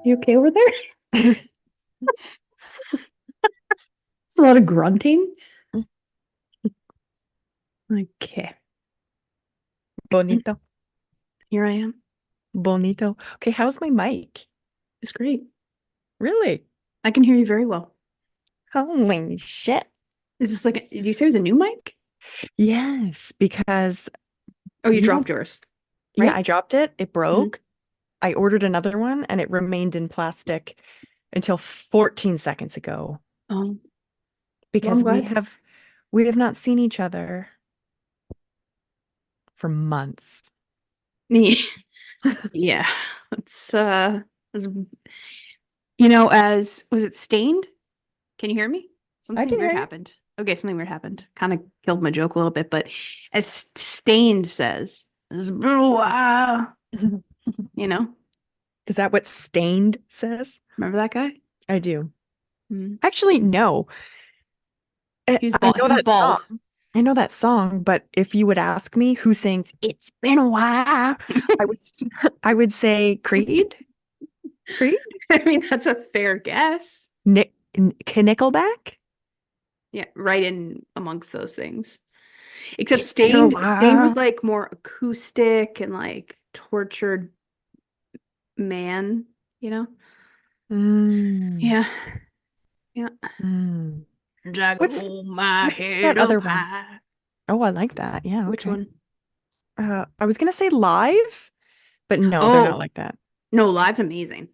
You okay over there? It's a lot of grunting. Okay, Bonito. here I am. Bonito. Okay, how's my mic? It's great. Really? I can hear you very well. Holy shit. Is this like, did you say it was a new mic? Yes, because Oh, you you know, dropped yours, yeah, right? I dropped it. It Mhm. broke. I ordered another one and it remained in plastic until 14 seconds ago Oh, well, I'm because we glad. have we have not seen each other for months. Me. Yeah. It's it's- as was it stained? Can you hear me? I Something can weird hear you. happened. Okay, something weird happened. Kind of killed my joke a little bit, but as stained says, it's been a while, you know? Is that what stained says? Remember that guy? I do. Mhm. Actually, no. He was I bald. know He was that bald. song. I know that song, but if you would ask me who sings "It's Been a While," I would I would say Creed. Creed? I mean, that's a fair guess. Nickelback? Yeah, right in amongst those things. Except It's been a Stained was while. like more acoustic and like tortured man, you know? Mm, Yeah. Yeah. mm. I could What's hold my what's that head other up one? high. Oh, I like that. Yeah, Which okay. one? I was gonna say live, but no, they're not Oh, like that. no, Live's amazing.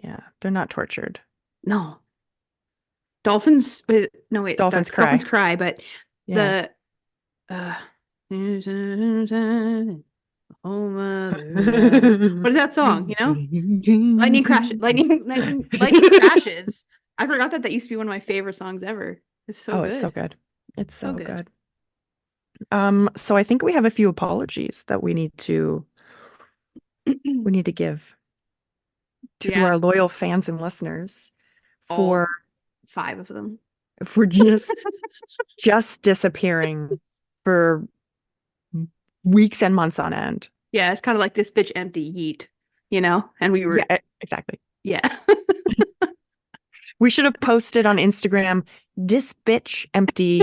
Yeah, they're not tortured. No. Dolphins, no, wait, Dolphins that's Dolphins cry. Cry, but Yeah. the uh Oh mother love. What is that song? You know? Lightning crashes. Lightning crashes. I forgot that used to be one of my favorite songs ever. It's so Oh, it's so good. good. It's So so good. good. So I think we have a few apologies that we need to give to Yeah, our loyal fans and listeners for all five of them. for just disappearing for weeks and months on end. Yeah, it's kind of like this bitch empty yeet, you know? And we Yeah, were, exactly. yeah. We should have posted on Instagram, "This bitch empty,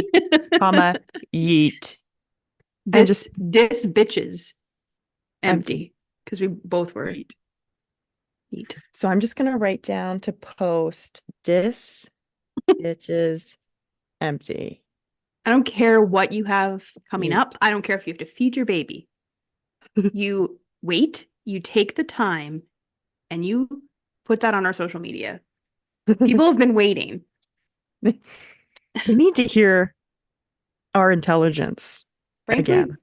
comma, yeet," and just This bitches empty, empty because we both were yeet. yeet. So I'm just gonna write down to post, "This bitch is empty, I don't care what you have coming up. yeet." I don't care if you have to feed your baby. You wait, you take the time, and you put that on our social media. People have been waiting. They need to hear our intelligence Frankly,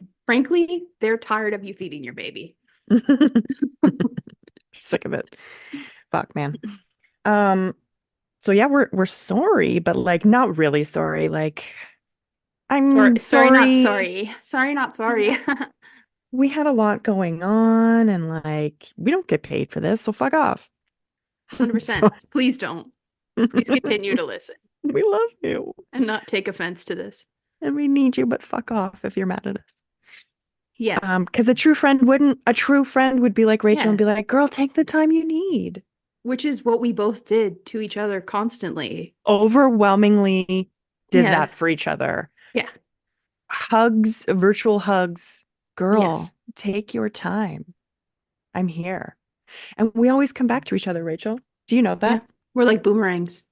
again. they're tired of you feeding your baby. Sick of it. Fuck, man. Um, so yeah, we're sorry, but like not really sorry. Like Sorry, I'm sorry, not sorry. sorry. Sorry, not sorry. We had a lot going on and like we don't get paid for this, so fuck off. 100%. So Please don't. Please continue to listen we love you and not take offense to this. and we need you, but fuck off if you're mad at us. Yeah. Because a true friend would be like Rachel and Yeah. be like, girl, take the time you need. Which is what we both did to each other constantly. Overwhelmingly did Yeah. that for each other. Yeah. Hugs, virtual hugs. Yes. Girl, take your time. I'm here. And we always come back to each other, Rachel. Do you know Yeah. that? We're like boomerangs,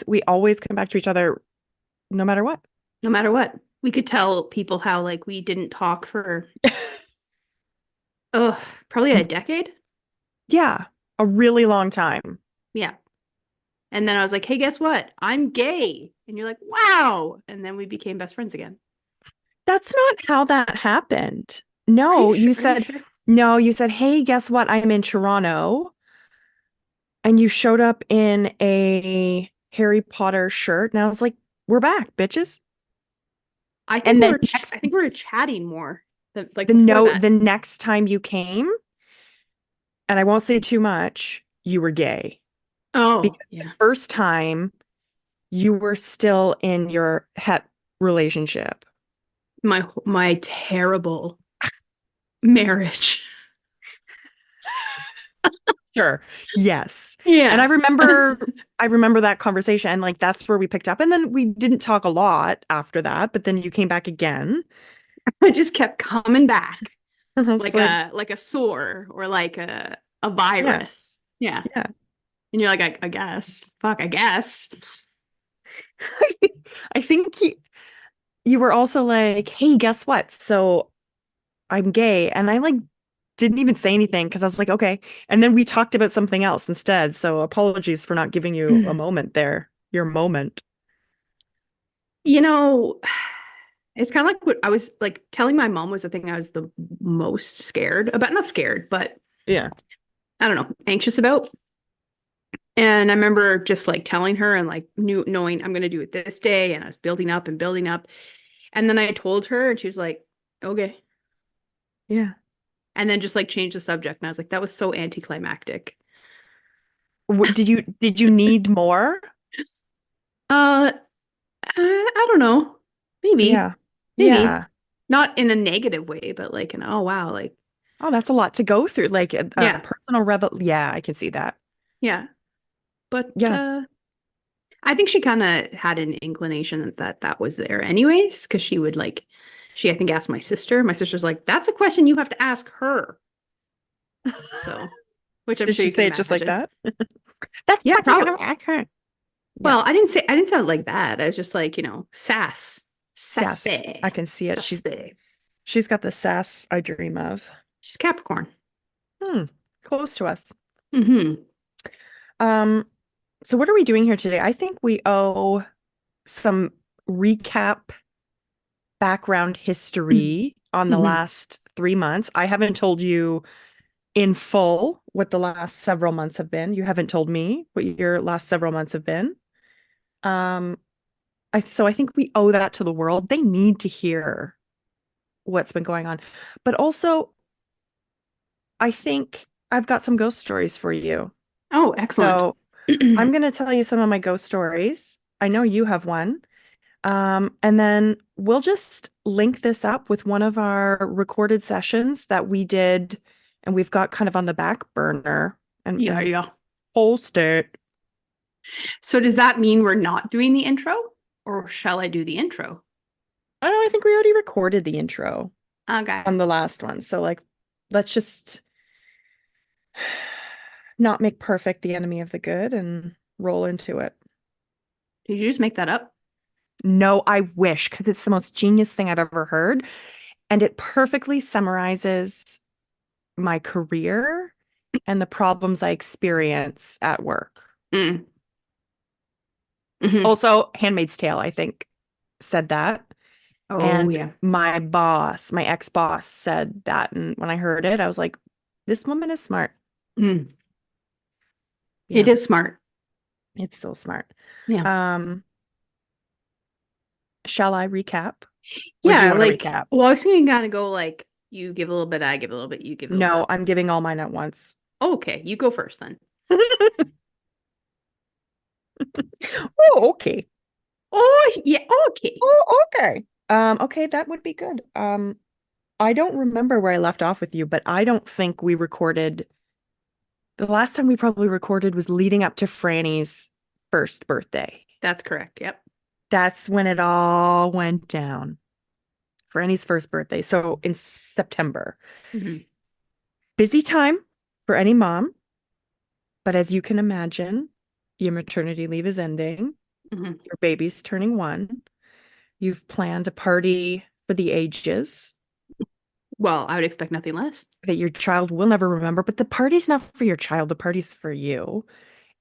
We always come back to each other no matter what. no matter what. We could tell people how like we didn't talk for probably a decade. Yeah, a really long time. Yeah. And then I was like, hey, guess what? I'm gay. And you're like, wow. And then we became best friends again. That's not how that happened. Are you No, sure? Are you sure? you said, hey, guess what? I'm in Toronto. And you showed up in a Harry Potter shirt. And I was like, we're back, bitches. And then I think we were chatting more than like the before note, that. the next time you came, and I won't say too much, you were gay. Oh, Because the yeah. first time you were still in your het relationship. My terrible marriage. Sure. Yes. And Yeah. I remember that conversation and like that's where we picked up. And then we didn't talk a lot after that, but then you came back again. I just kept coming back I was like, like a sore or like a yeah, virus. Yeah. yeah. And you're like, I guess. Fuck, I guess. I think you were also like, hey, guess what? So I'm gay. And I like didn't even say anything because I was like, okay. And then we talked about something else instead. So apologies for not giving you a moment there, your moment. You know, it's kind of like what I was like telling my mom was the thing I was the most scared about. Not scared, but Yeah. I don't know, anxious about. And I remember just like telling her and like knowing I'm going to do it this day. And I was building up and building up. And then I told her and she was like, okay. Yeah. And then just like changed the subject. And I was like, that was so anticlimactic. Did you need more? Uh, I don't know. Maybe, Yeah. maybe Yeah. not in a negative way, but like, oh, wow. Like, Oh, that's a lot to go through. Like a yeah, personal revel. Yeah, I can see that. yeah. But, Yeah. I think she kind of had an inclination that that was there anyways, because she would like, she I think asked my sister. My sister's like, that's a question you have to ask her. So, which I'm Did sure she you can say it just like imagine. that? That's Yeah, what you probably. have asked her. Yeah. Well, I didn't sound like that. I was just like, sass, Sass. I sassy, can see it. sassy. She's got the sass I dream of. She's Capricorn. Hmm. Close to us. Hmm. Um, so what are we doing here today? I think we owe some recap background history on the Hmm. last 3 months. I haven't told you in full what the last several months have been. You haven't told me what your last several months have been. Um, so I think we owe that to the world. They need to hear what's been going on. But also, I think I've got some ghost stories for you. Oh, excellent. So I'm going to tell you some of my ghost stories. I know you have one. And then we'll just link this up with one of our recorded sessions that we did and we've got kind of on the back burner Yeah, and yeah. post it. So does that mean we're not doing the intro, or shall I do the intro? Oh, I think we already recorded the intro Okay. on the last one. So like let's just not make perfect the enemy of the good and roll into it. Did you just make that up? No, I wish, because it's the most genius thing I've ever heard. And it perfectly summarizes my career and the problems I experience at work. Mm. Hmm. Also, Handmaid's Tale, I think, said that. Oh, And yeah. my boss, my ex-boss said that. And when I heard it, I was like, this woman is smart. Mm. It Yeah, is smart. it's so smart. Yeah. Um, shall I recap? Or do you Yeah, want to like, recap? well, I was thinking kind of go like you give a little bit, I give a little bit, you give a little No, bit. I'm giving all mine at once. Oh, okay, you go first then. Oh, okay. Oh, yeah, okay. Oh, okay. Okay, that would be good. I don't remember where I left off with you, but I don't think we recorded. The last time we probably recorded was leading up to Franny's first birthday. That's correct. Yep. That's when it all went down. Franny's first birthday. So in September. Hmm. Busy time for any mom, but as you can imagine, your maternity leave is ending. Hmm. Your baby's turning 1. You've planned a party for the ages Well, I would expect nothing less. that your child will never remember, but the party's not for your child, the party's for you.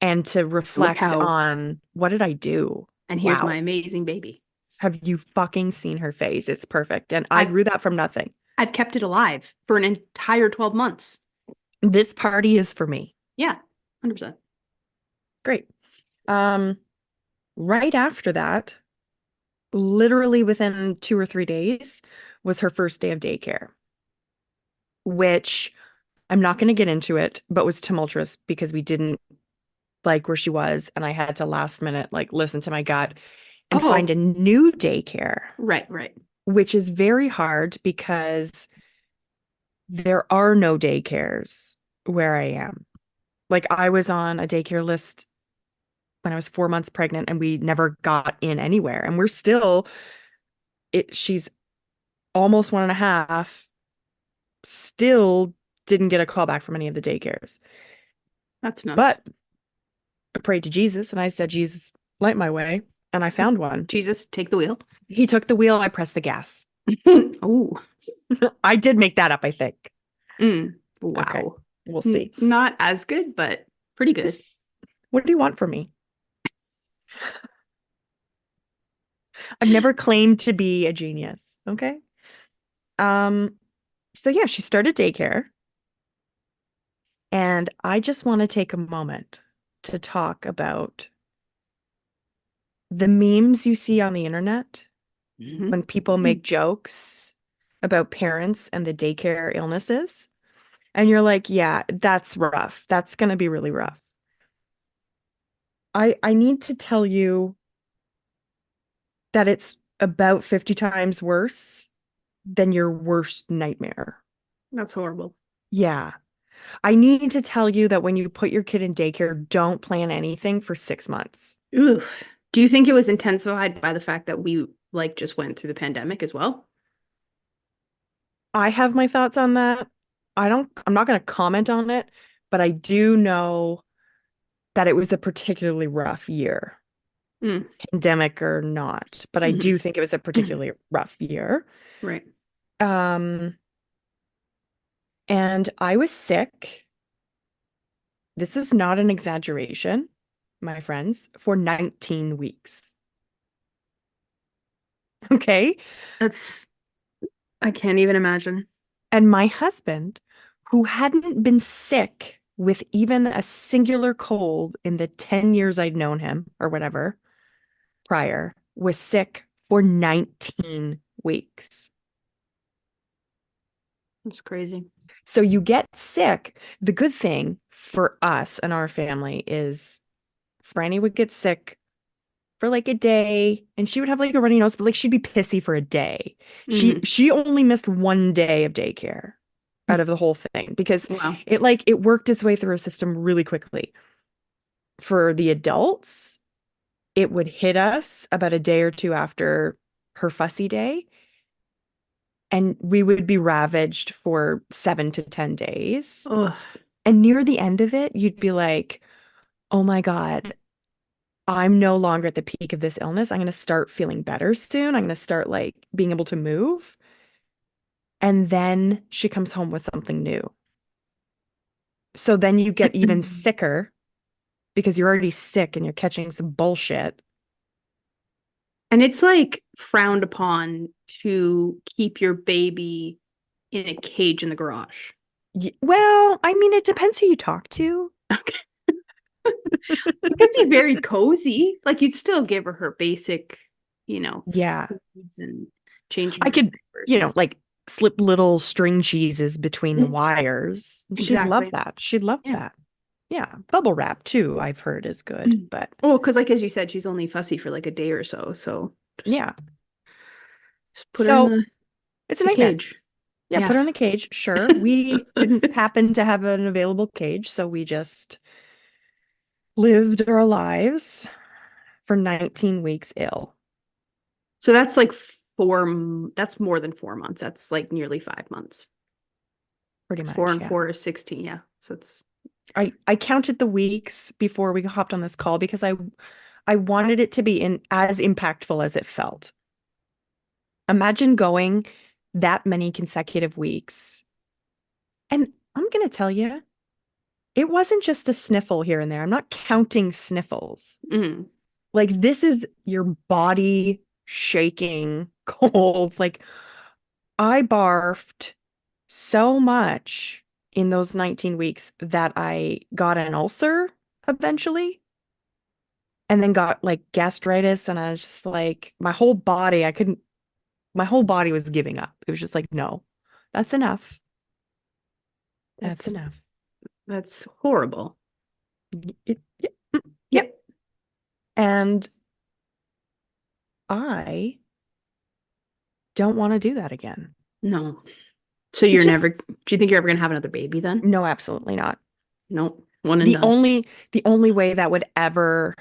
And to Look reflect how, on what did I do? and here's my Wow. amazing baby. Have you fucking seen her face? It's perfect. And I I've grew that from nothing. I've kept it alive for an entire 12 months. This party is for me. Yeah, 100%. Great. Um, right after that, literally within 2 or 3 days, was her first day of daycare, which I'm not going to get into it, but was tumultuous because we didn't like where she was. And I had to last minute, like, listen to my gut and find a Oh, new daycare, right, right. which is very hard because there are no daycares where I am. Like I was on a daycare list when I was 4 months pregnant and we never got in anywhere. And we're still she's almost 1.5, still didn't get a call back from any of the daycares. That's nuts. But I prayed to Jesus and I said, Jesus, light my way. And I found one. Jesus, take the wheel. He took the wheel, I pressed the gas. Oh, I did make that up, I think. wow. Okay, we'll see. Not as good, but pretty good. What do you want from me? I've never claimed to be a genius. Okay. So yeah, she started daycare. And I just want to take a moment to talk about the memes you see on the internet when people make jokes about parents and the daycare illnesses. And you're like, yeah, that's rough. That's going to be really rough. I need to tell you that it's about 50 times worse than your worst nightmare. That's horrible. Yeah. I need to tell you that when you put your kid in daycare, don't plan anything for 6 months. Oof. Do you think it was intensified by the fact that we like just went through the pandemic as well? I have my thoughts on that. I'm not going to comment on it, but I do know that it was a particularly rough year, Mm. pandemic or not, but I do think it was a particularly rough year. Right. And I was sick. This is not an exaggeration, my friends, for 19 weeks. Okay. I can't even imagine. And my husband, who hadn't been sick with even a singular cold in the 10 years I'd known him or whatever prior, was sick for 19 weeks. That's crazy. So you get sick. The good thing for us and our family is Franny would get sick for like a day and she would have like a runny nose, but like she'd be pissy for a day. She only missed 1 day of daycare out of the whole thing because Wow. it worked its way through her system really quickly. For the adults, it would hit us about a day or two after her fussy day. And we would be ravaged for 7 to 10 days. Ugh. And near the end of it, you'd be like, oh my God, I'm no longer at the peak of this illness. I'm going to start feeling better soon. I'm going to start like being able to move. And then she comes home with something new. So then you get even sicker because you're already sick and you're catching some bullshit. And it's like frowned upon to keep your baby in a cage in the garage. Well, I mean, it depends who you talk to. Okay. It could be very cozy. Like you'd still give her basic, Yeah. foods and changing I could, diapers. like slip little string cheeses between the wires. She'd love Exactly. that. She'd love Yeah. that. Yeah. Bubble wrap too, I've heard is good, but Well, because like as you said, she's only fussy for like a day or so. So yeah. just put her in So it's a the nightmare. cage. Yeah, Yeah. put her in a cage. Sure. We didn't happen to have an available cage, so we just lived our lives for 19 weeks ill. So that's like that's more than 4 months. That's like nearly 5 months. Pretty much, 4 and 4 is 16. Yeah. So it's I counted the weeks before we hopped on this call because I wanted it to be as impactful as it felt. Imagine going that many consecutive weeks. And I'm going to tell you, it wasn't just a sniffle here and there. I'm not counting sniffles. Like this is your body shaking cold. Like I barfed so much in those 19 weeks that I got an ulcer eventually and then got like gastritis. And I was just like, my whole body was giving up. It was just like, no, that's enough. That's enough. That's horrible. Yep. And I don't want to do that again. No. So do you think you're ever going to have another baby then? No, absolutely not. Nope. One and The done. only the only way that would ever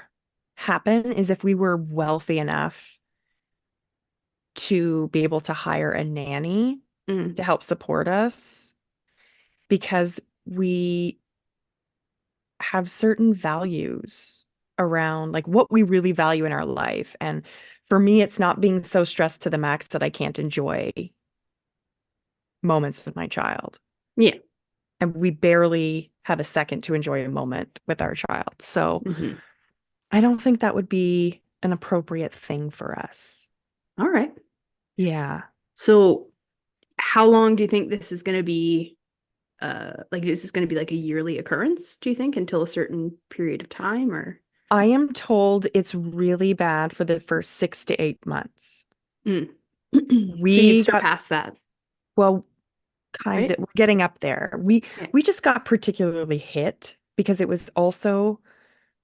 happen is if we were wealthy enough to be able to hire a nanny Mm. to help support us because we have certain values around like what we really value in our life. And for me, it's not being so stressed to the max that I can't enjoy moments with my child. Yeah. And we barely have a second to enjoy a moment with our child. So Hmm. I don't think that would be an appropriate thing for us. All right. Yeah. So how long do you think this is going to be? Like, is this going to be like a yearly occurrence, do you think, until a certain period of time or? I am told it's really bad for the first 6 to 8 months. Mm. So you've We got, surpassed that, well, kind right? of, we're getting up there. We Yeah. we just got particularly hit because it was also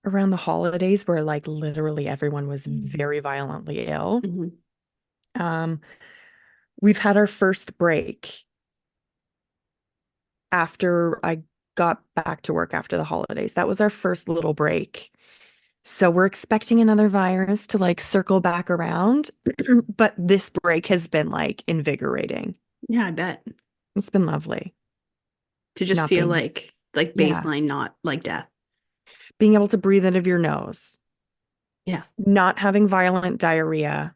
around the holidays where like literally everyone was very violently ill. Mm-hmm. Um, we've had our first break after I got back to work after the holidays. That was our first little break. So we're expecting another virus to like circle back around, but this break has been like invigorating. Yeah, I bet. It's been lovely. To just Not feel being, like yeah, baseline, not like death. being able to breathe out of your nose, Yeah. not having violent diarrhea,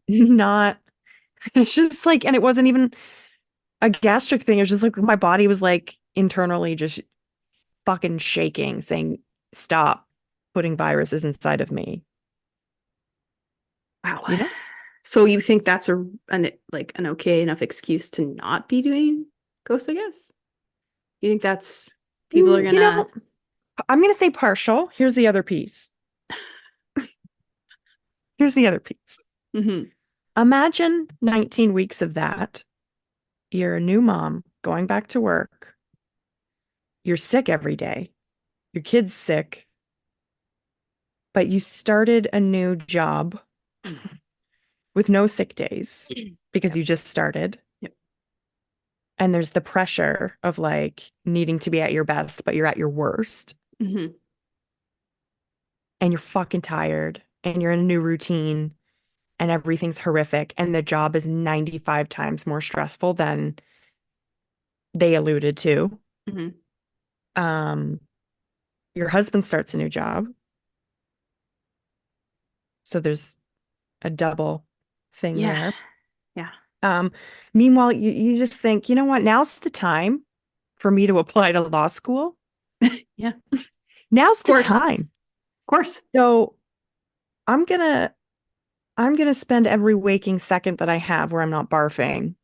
not, it's just like, and it wasn't even a gastric thing. It was just like my body was like internally just fucking shaking, saying, stop putting viruses inside of me, Wow. you know? So you think that's an okay enough excuse to not be doing ghosts, I guess? You think that's people are You gonna know, I'm going to say partial. Here's the other piece. Here's the other piece. hmm Imagine 19 weeks of that. You're a new mom going back to work. You're sick every day. Your kid's sick, but you started a new job with no sick days because Yep. you just started. Yep. And there's the pressure of like needing to be at your best, but you're at your worst hmm and you're fucking tired and you're in a new routine and everything's horrific and the job is 95 times more stressful than they alluded to. hmm Um, your husband starts a new job. So there's a double thing Yeah. there. Yeah. Um, meanwhile, you just think, you know what? Now's the time for me to apply to law school. Yeah. Of Now's the course. Of time. course. So I'm gonna I'm gonna spend every waking second that I have where I'm not barfing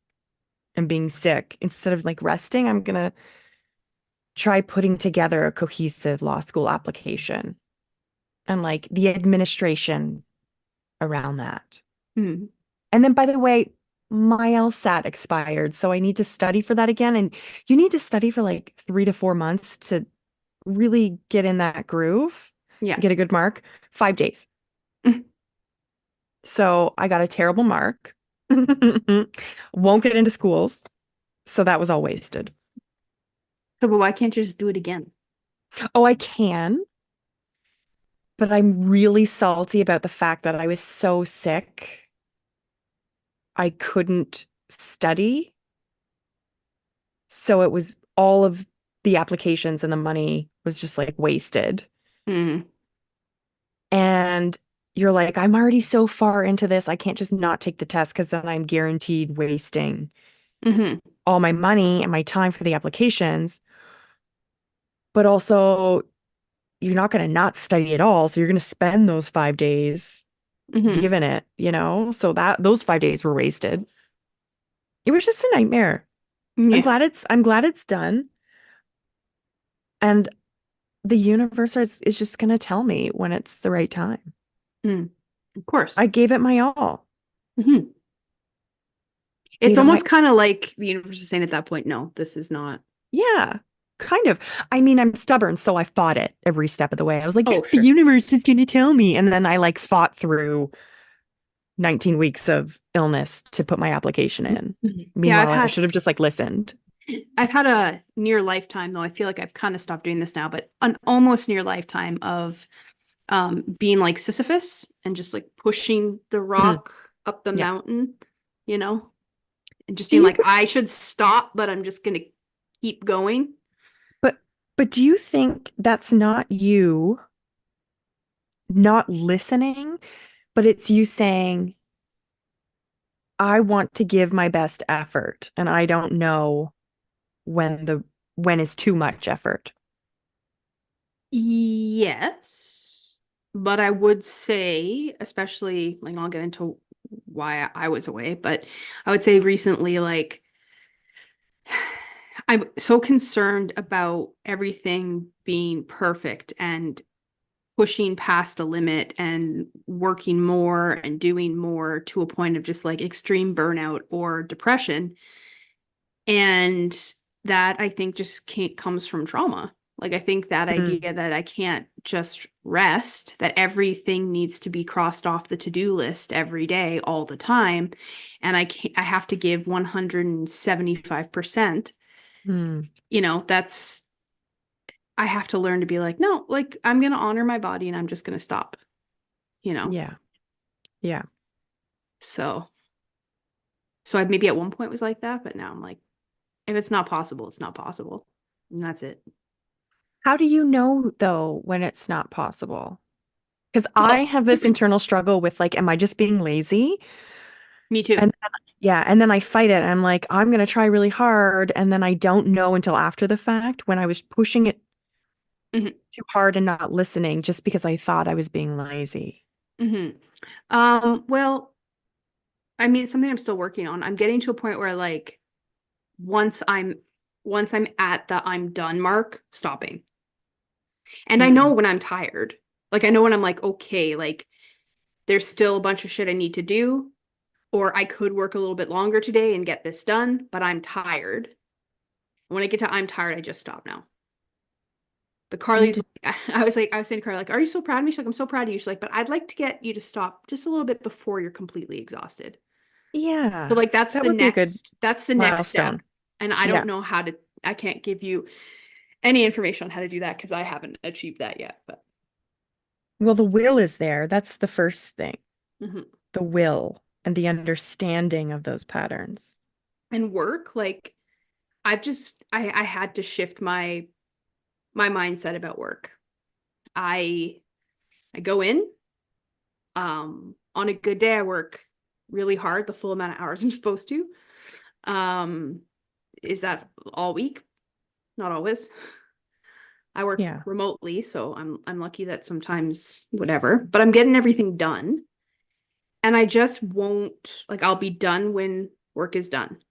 and being sick instead of like resting. I'm gonna try putting together a cohesive law school application and like the administration around that. Mm. And then, by the way, my LSAT expired, so I need to study for that again. And you need to study for like 3 to 4 months to really get in that groove, Yeah. get a good mark. 5 days. So I got a terrible mark. Won't get into schools. So that was all wasted. So, but why can't you just do it again? Oh, I can, but I'm really salty about the fact that I was so sick. I couldn't study. So it was all of the applications and the money was just like wasted. Mm. And you're like, I'm already so far into this. I can't just not take the test because then I'm guaranteed wasting hmm all my money and my time for the applications. But also, you're not going to not study at all. So you're going to spend those 5 days hmm giving it, you know? So that those 5 days were wasted. It was just a nightmare. Yeah. I'm glad it's done. And the universe is just going to tell me when it's the right time. Mm. Of course. I gave it my all. hmm It's Gave it my almost kind of like the universe is saying at that point, no, this is not. Yeah, kind of. I mean, I'm stubborn, so I fought it every step of the way. I was like, Oh, the sure. universe is going to tell me. And then I like fought through 19 weeks of illness to put my application in. Mhm. Yeah, I've Meanwhile, I had should have just like listened. I've had a near lifetime, though I feel like I've kind of stopped doing this now, but an almost near lifetime of being like Sisyphus and just like pushing the Mm, rock up the yeah. mountain, you know, and just Do being you like, I should stop, but I'm just gonna keep going. but but do you think that's not you not listening, but it's you saying, I want to give my best effort and I don't know when is too much effort. Yes, but I would say, especially like I'll get into why I was away, but I would say recently, like I'm so concerned about everything being perfect and pushing past a limit and working more and doing more to a point of just like extreme burnout or depression. And that I think just can't comes from trauma. Like I think that Mm, idea that I can't just rest, that everything needs to be crossed off the to-do list every day, all the time, and I have to give 175%, mm, that's I have to learn to be like, no, like I'm gonna honor my body and I'm just gonna stop, you know. yeah. Yeah. So so I maybe at one point was like that, but now I'm like, if it's not possible, it's not possible. And that's it. How do you know though when it's not possible? Because I Well, have this internal struggle with like, am I just being lazy? me too. And yeah, and then I fight it. I'm like, I'm gonna try really hard, and then I don't know until after the fact when I was pushing it Hmm. too hard and not listening just because I thought I was being lazy. Hmm. Well, I mean, it's something I'm still working on. I'm getting to a point where like once I'm once I'm at the I'm done mark, stopping. And I know Mm, when I'm tired. Like I know when I'm like, okay, like there's still a bunch of shit I need to do, or I could work a little bit longer today and get this done, but I'm tired. When I get to I'm tired, I just stop now. But you need Carly's to, I was saying to Carly, like, are you so proud of me? She's like, I'm so proud of you. She's like, but I'd like to get you to stop just a little bit before you're completely exhausted. So yeah, like that would be a good that's the next step. milestone. And I Yeah. don't know how to I can't give you any information on how to do that because I haven't achieved that yet. But Well, the will is there. That's the first thing. mhm. The will and the understanding of those patterns. And work, like I had to shift my mindset about work. I I go in, on a good day I work really hard, the full amount of hours I'm supposed to. Um, is that all week? Not always. I work Yeah. remotely, so I'm lucky that sometimes whatever, but I'm getting everything done. And I just won't like I'll be done when work is done.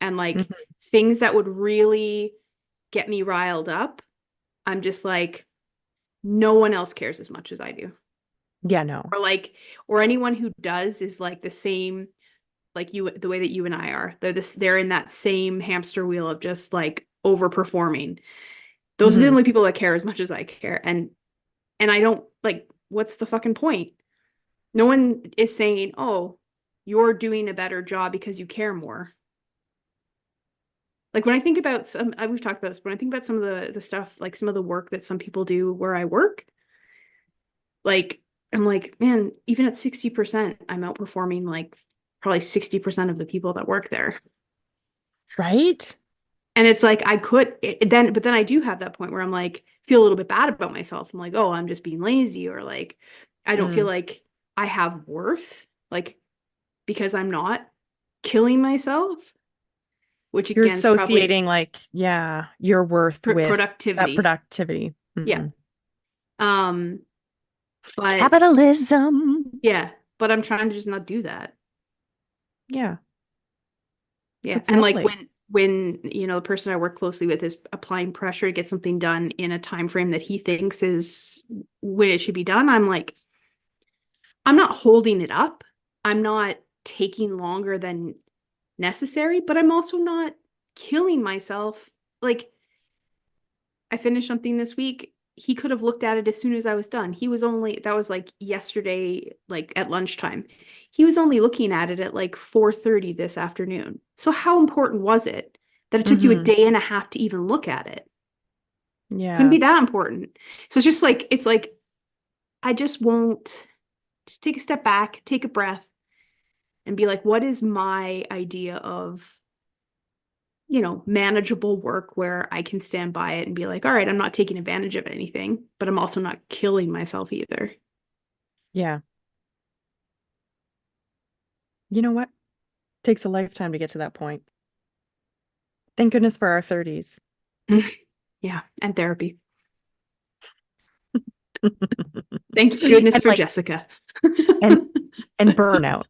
And like Mhm. things that would really get me riled up, I'm just like no one else cares as much as I do. Yeah, no. Or like or anyone who does is like the same like you the way that you and I are. They're in that same hamster wheel of just like overperforming. Those are the Hmm. only people that care as much as I care. And I don't like what's the fucking point? No one is saying, "Oh, you're doing a better job because you care more." Like when I think about some we've talked about this, but when I think about some of the stuff, like some of the work that some people do where I work, like I'm like, man, even at 60%, I'm outperforming like probably 60% of the people that work there. Right? And it's like I could then, but then I do have that point where I'm like, feel a little bit bad about myself. I'm like, oh, I'm just being lazy, or like, I don't feel Mm. like I have worth, like, because I'm not killing myself, which You're again is probably associating like, yeah, your worth with that productivity. productivity. Yeah. Mm. Um, but Capitalism. yeah, but I'm trying to just not do that. Yeah, Yeah. that's And like lovely. when, the person I work closely with is applying pressure to get something done in a time frame that he thinks is when it should be done, I'm like, I'm not holding it up. I'm not taking longer than necessary, but I'm also not killing myself. Like, I finished something this week. He could have looked at it as soon as I was done. That was like yesterday, like at lunchtime. He was only looking at it at like 4:30 this afternoon. So how important was it? that it took you a Mm-hmm. day and a half to even look at it. Couldn't Yeah. be that important. So it's just like, it's like, I just won't just take a step back, take a breath, and be like, what is my idea of, manageable work where I can stand by it and be like, all right, I'm not taking advantage of anything, but I'm also not killing myself either. Yeah. You know what? Takes a lifetime to get to that point. Thank goodness for our 30s. Yeah, and therapy. Thank goodness And for like Jessica. and and burnout.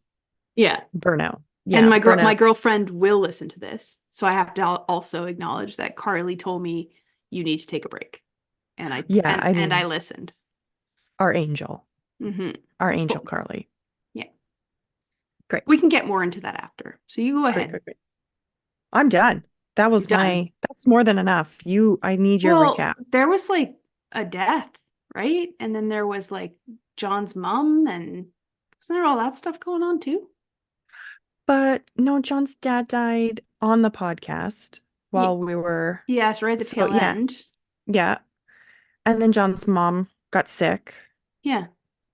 Yeah. Burnout. And Yeah, my burnout. girlfriend will listen to this. So I have to also acknowledge that Carly told me you need to take a break. And I Yeah, and I and I mean, listened. our angel. Hmm. Our angel Cool. Carly. Yeah. Great. We can get more into that after. So you go Great, ahead. great, great. I'm done. You're done. That's more than enough. I need your Well, recap. there was like a death, right? And then there was like John's mom, and wasn't there all that stuff going on too? But no, John's dad died on the podcast Yeah. while we were, Yes, right at the so tail yeah, end. yeah. And then John's mom got sick. Yeah.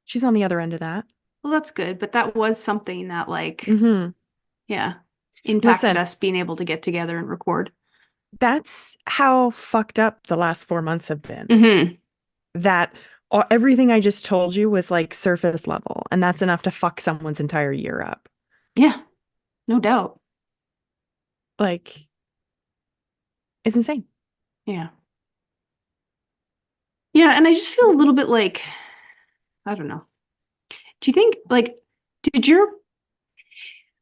She's on the other end of that. Well, that's good, but that was something that like, Hmm. yeah, impacted Listen, us being able to get together and record. that's how fucked up the last 4 months have been. Hmm. That everything I just told you was like surface level, and that's enough to fuck someone's entire year up. Yeah, no doubt. Like, it's insane. Yeah. Yeah, and I just feel a little bit like, I don't know. Do you think like did your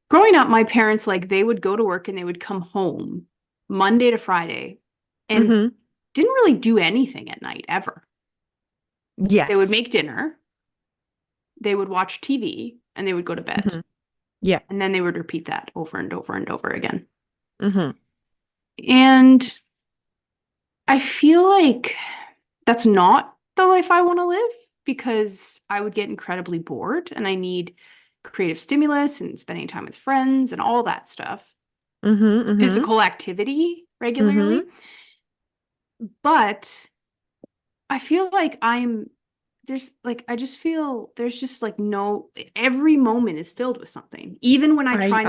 growing up, my parents like they would go to work and they would come home Monday to Friday and Hmm. didn't really do anything at night ever. They would Yes. make dinner, they would watch TV, and they would go to bed. Hmm. Yeah. And then they would repeat that over and over and over again. Hmm. And I feel like that's not the life I want to live because I would get incredibly bored and I need creative stimulus and spending time with friends and all that stuff. Hmm. Hmm. Physical activity regularly. Hmm. But I feel like I just feel there's just like no, every moment is filled with something, I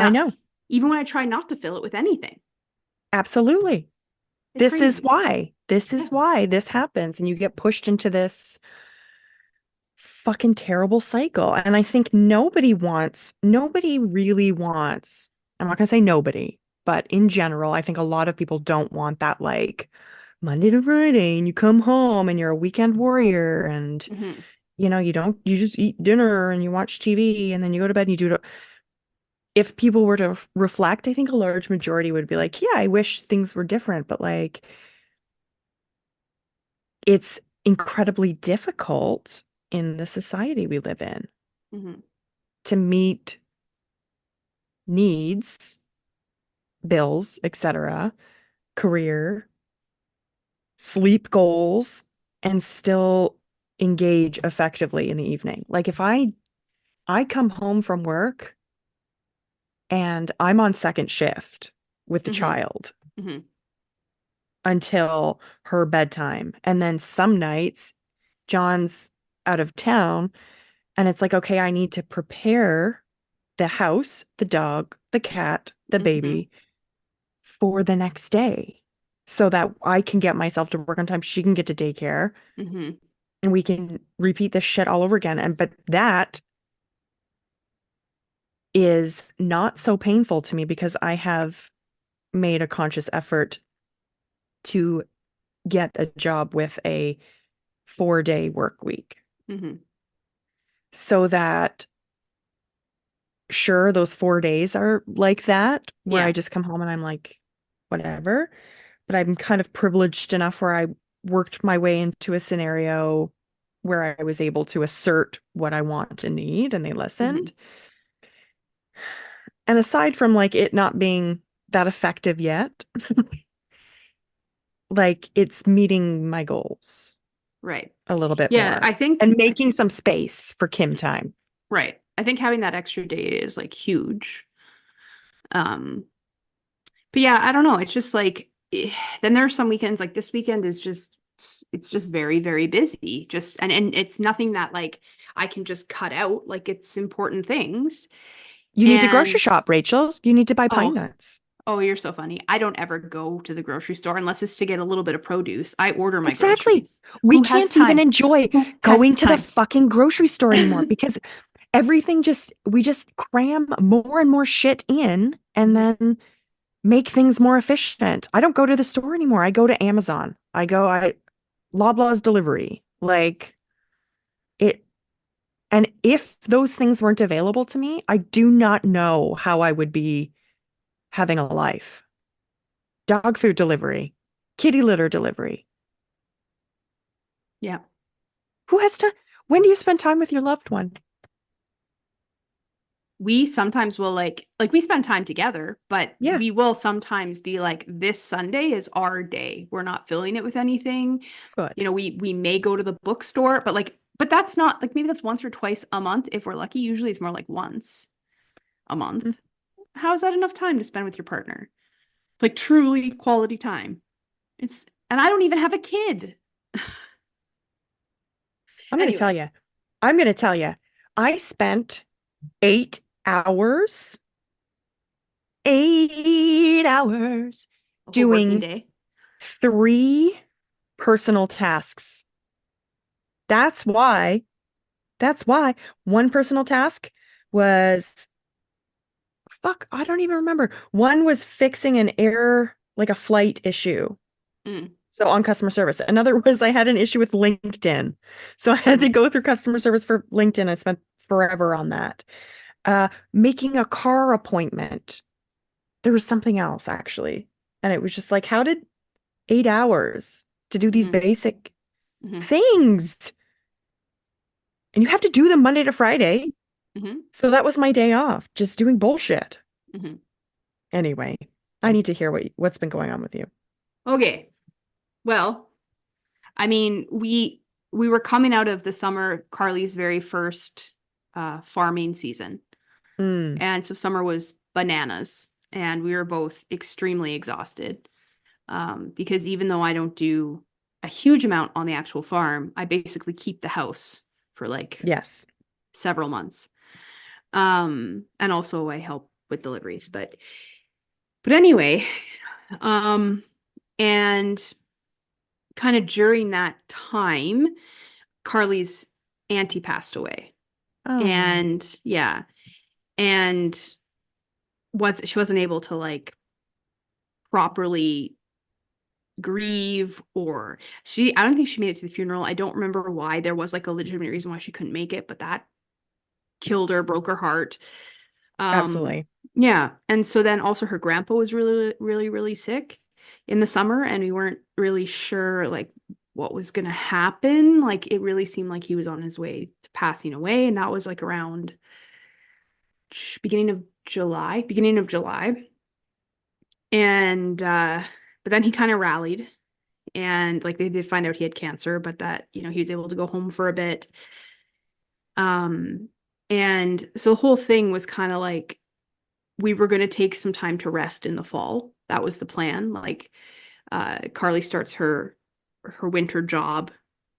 know. even when I try not to fill it with anything. Absolutely. It's This is crazy. why. This Yeah. is why this happens. And you get pushed into this fucking terrible cycle. And I think nobody really wants, I'm not going to say nobody, but in general, I think a lot of people don't want that like Monday to Friday and you come home and you're a weekend warrior and Hmm. you just eat dinner and you watch TV and then you go to bed and you do it. If people were to reflect, I think a large majority would be like, yeah, I wish things were different, but like it's incredibly difficult in the society we live in Hmm. to meet needs, bills, etc., career, sleep goals, and still engage effectively in the evening. Like if I come home from work and I'm on second shift with the Hmm. child Hmm. until her bedtime. And then some nights John's out of town and it's like, okay, I need to prepare the house, the dog, the cat, the Hmm. baby for the next day so that I can get myself to work on time. She can get to daycare Hmm. and we can repeat this shit all over again. But that is not so painful to me because I have made a conscious effort to get a job with a 4-day work week Hmm. so that sure, those 4 days are like that, where I Yeah. just come home and I'm like, whatever. But I'm kind of privileged enough where I worked my way into a scenario where I was able to assert what I want and need, and they Hmm. listened. And aside from like it not being that effective yet, like it's meeting my goals Right. a little bit Yeah, more and making some space for Kim time. right. I think having that extra day is like huge. Um, But yeah, I don't know. It's just like then there are some weekends like this weekend is just it's just very, very busy. Just and it's nothing that like I can just cut out. Like it's important things. You need to grocery And shop, Rachel. You need to buy pine oh, nuts. oh, you're so funny. I don't ever go to the grocery store unless it's to get a little bit of produce. I order my Exactly. groceries. We Who has can't even time? enjoy Who has going the to the time? fucking grocery store anymore because we just cram more and more shit in and Mhm. then make things more efficient. I don't go to the store anymore. I go to Amazon. I Loblaws delivery. Like it, and if those things weren't available to me, I do not know how I would be having a life. Dog food delivery, kitty litter delivery. Yeah. Who has to, when do you spend time with your loved one? We sometimes will like we spend time together, but Yeah, we will sometimes be like this Sunday is our day. We're not filling it with anything. good. We may go to the bookstore, but like but that's not like maybe that's once or twice a month if we're lucky. Usually it's more like once a month. Mm. How is that enough time to spend with your partner? Like truly quality time. It's and I don't even have a kid. I'm going to tell Anyway, you, I'm going to tell you, I spent 8 hours, 8 hours a whole working doing day. 3 personal tasks. That's why, that's why one personal task was, fuck, I don't even remember. One was fixing an error, like a flight issue. Mm, So on customer service. Another was I had an issue with LinkedIn. So I had to mm, go through customer service for LinkedIn. I spent forever on that. Making a car appointment. There was something else actually. And it was just like, how did 8 hours to do these mm, basic mm, things? And you have to do them Monday to Friday. mm, So that was my day off, just doing bullshit. mm. Anyway, I need to hear what's been going on with you. Okay. Well, I mean, we were coming out of the summer, Carly's very first farming season. Mm, And so summer was bananas, and we were both extremely exhausted. Because even though I don't do a huge amount on the actual farm, I basically keep the house for like yes. several months. And also I help with deliveries, but anyway, um, and kind of during that time, Carly's auntie passed away. Oh, And yeah, and was she wasn't able to like properly grieve or she I don't think she made it to the funeral. I don't remember why. There was like a legitimate reason why she couldn't make it, but that killed her, broke her heart. Um absolutely. yeah, and so then also her grandpa was really really really sick in the summer and we weren't really sure like what was going to happen. Like it really seemed like he was on his way to passing away and that was like around beginning of July. And but then he kind of rallied and like they did find out he had cancer, but that, he was able to go home for a bit. Um and so the whole thing was kind of like we were going to take some time to rest in the fall. That was the plan. Like Carly starts her winter job.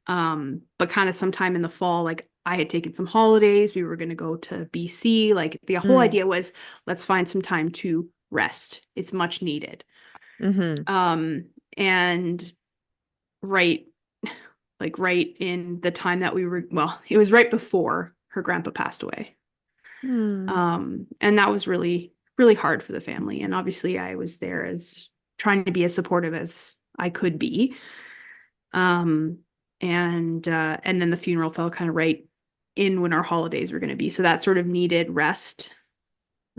But kind of sometime in the fall, like I had taken some holidays. We were going to go to BC. Like the whole Mm, idea was let's find some time to rest. It's much needed. mm-hmm. Um, and right, like right in the time that we were, well, it was right before her grandpa passed away. Mm, And that was really, really hard for the family. And obviously I was there as trying to be as supportive as I could be. Um, and then the funeral fell kind of right in when our holidays were going to be. So that sort of needed rest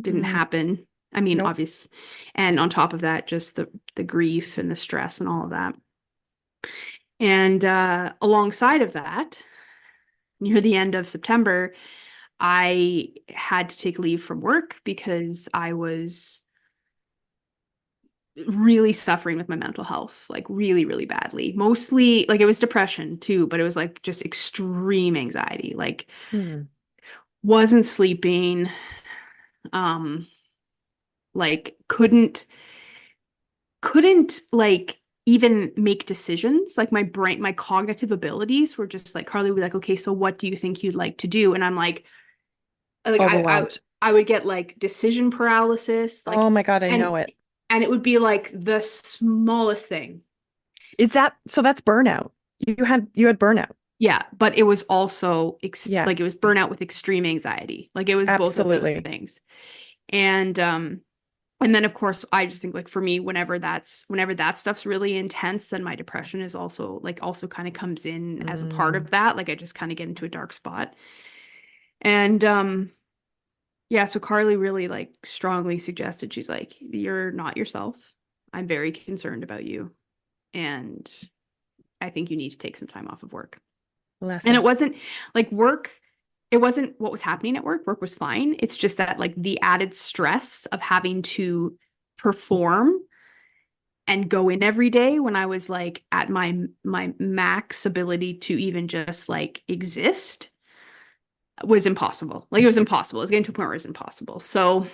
didn't mm, happen. I mean, nope. obvious. And on top of that, just the grief and the stress and all of that. And alongside of that, near the end of September, I had to take leave from work because I was really suffering with my mental health, like really, really badly. Mostly, like it was depression too, but it was like just extreme anxiety. Like Mm, wasn't sleeping, um, like couldn't. couldn't like even make decisions. Like my brain, my cognitive abilities were just like, Carly would be like, okay, so what do you think you'd like to do? And I'm like Overwhelmed. I would get like decision paralysis, like Oh my God, I and know it. and it would be like the smallest thing. Is that so that's burnout. You had burnout. Yeah, but it was also Yeah, like it was burnout with extreme anxiety. Like it was both of those absolutely. things. And and then of course I just think like for me whenever that stuff's really intense, then my depression is also kind of comes in as a part Mm, of that. Like I just kind of get into a dark spot. And yeah, so Carly really like strongly suggested, she's like, you're not yourself. I'm very concerned about you. And I think you need to take some time off of work. And it lesson. wasn't like work, it wasn't what was happening at work. Work was fine. It's just that like the added stress of having to perform and go in every day when I was like at my max ability to even just like exist was impossible. Like it was impossible. It was getting to a point where it was impossible. So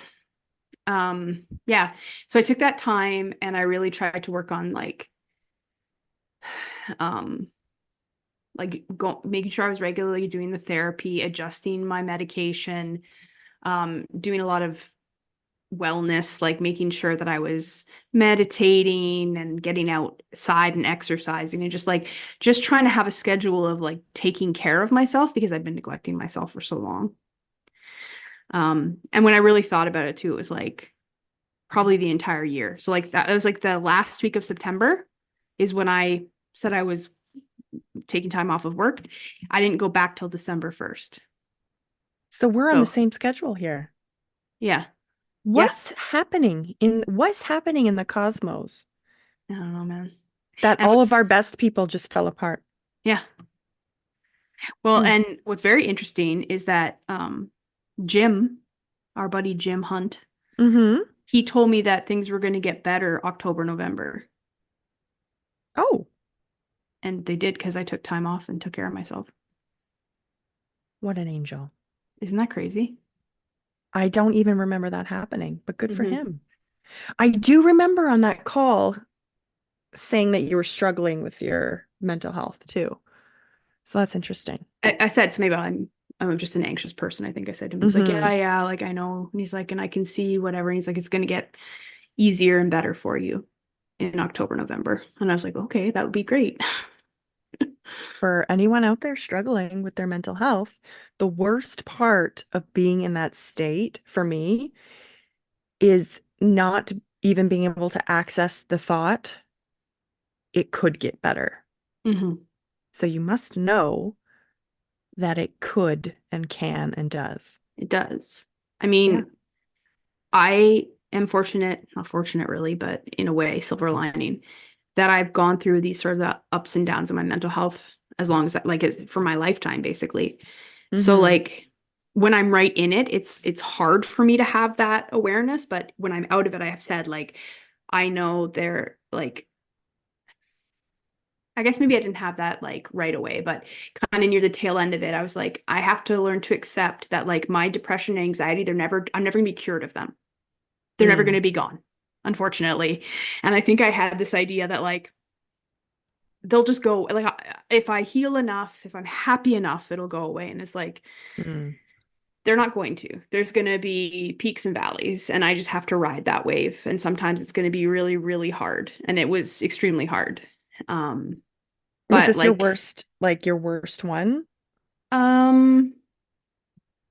yeah. So I took that time and I really tried to work on um making sure I was regularly doing the therapy, adjusting my medication, doing a lot of wellness, like making sure that I was meditating and getting outside and exercising and just trying to have a schedule of like taking care of myself because I've been neglecting myself for so long. And when I really thought about it too, it was like probably the entire year. So like that it was like the last week of September is when I said I was taking time off of work. I didn't go back till December 1st. So we're on the So same schedule here. yeah. Yeah. What's happening in the cosmos I don't know, man. that And all of what's our best people just fell apart? yeah. Well, Hmm. and what's very interesting is that Jim, our buddy Jim Hunt, Mm-hmm. he told me that things were going to get better October, November. Oh, And they did because I took time off and took care of myself. what an angel. Isn't that crazy? I don't even remember that happening, but good for Hmm. him. I do remember on that call saying that you were struggling with your mental health too. So that's interesting. I said, so maybe I'm just an anxious person. I think I said to him, he's like, Mm-hmm. yeah, like I know. And he's like, and I can see whatever. And he's like, it's going to get easier and better for you in October, November. And I was like, okay, that would be great. For anyone out there struggling with their mental health, the worst part of being in that state for me is not even being able to access the thought, it could get better. Hmm. So you must know that it could and can and does. It does. I Yeah. mean, I am fortunate, not fortunate really, but in a way, silver lining, that I've gone through these sort of ups and downs of my mental health as long as that, like for my lifetime, basically. So Mm-hmm. like when I'm right in it, it's hard for me to have that awareness, but when I'm out of it, I have said like I know they're like I guess maybe I didn't have that like right away, but kind of near the tail end of it, I was like, I have to learn to accept that like my depression and anxiety, I'm never gonna be cured of them. They're never Mm. gonna be gone, unfortunately. And I think I had this idea that like they'll just go like if I heal enough, if I'm happy enough, it'll go away. And it's like Mm. they're not going to. There's going to be peaks and valleys, and I just have to ride that wave. And sometimes it's going to be really, really hard. And it was extremely hard. Um, Was but this your like, worst, like your worst one? um,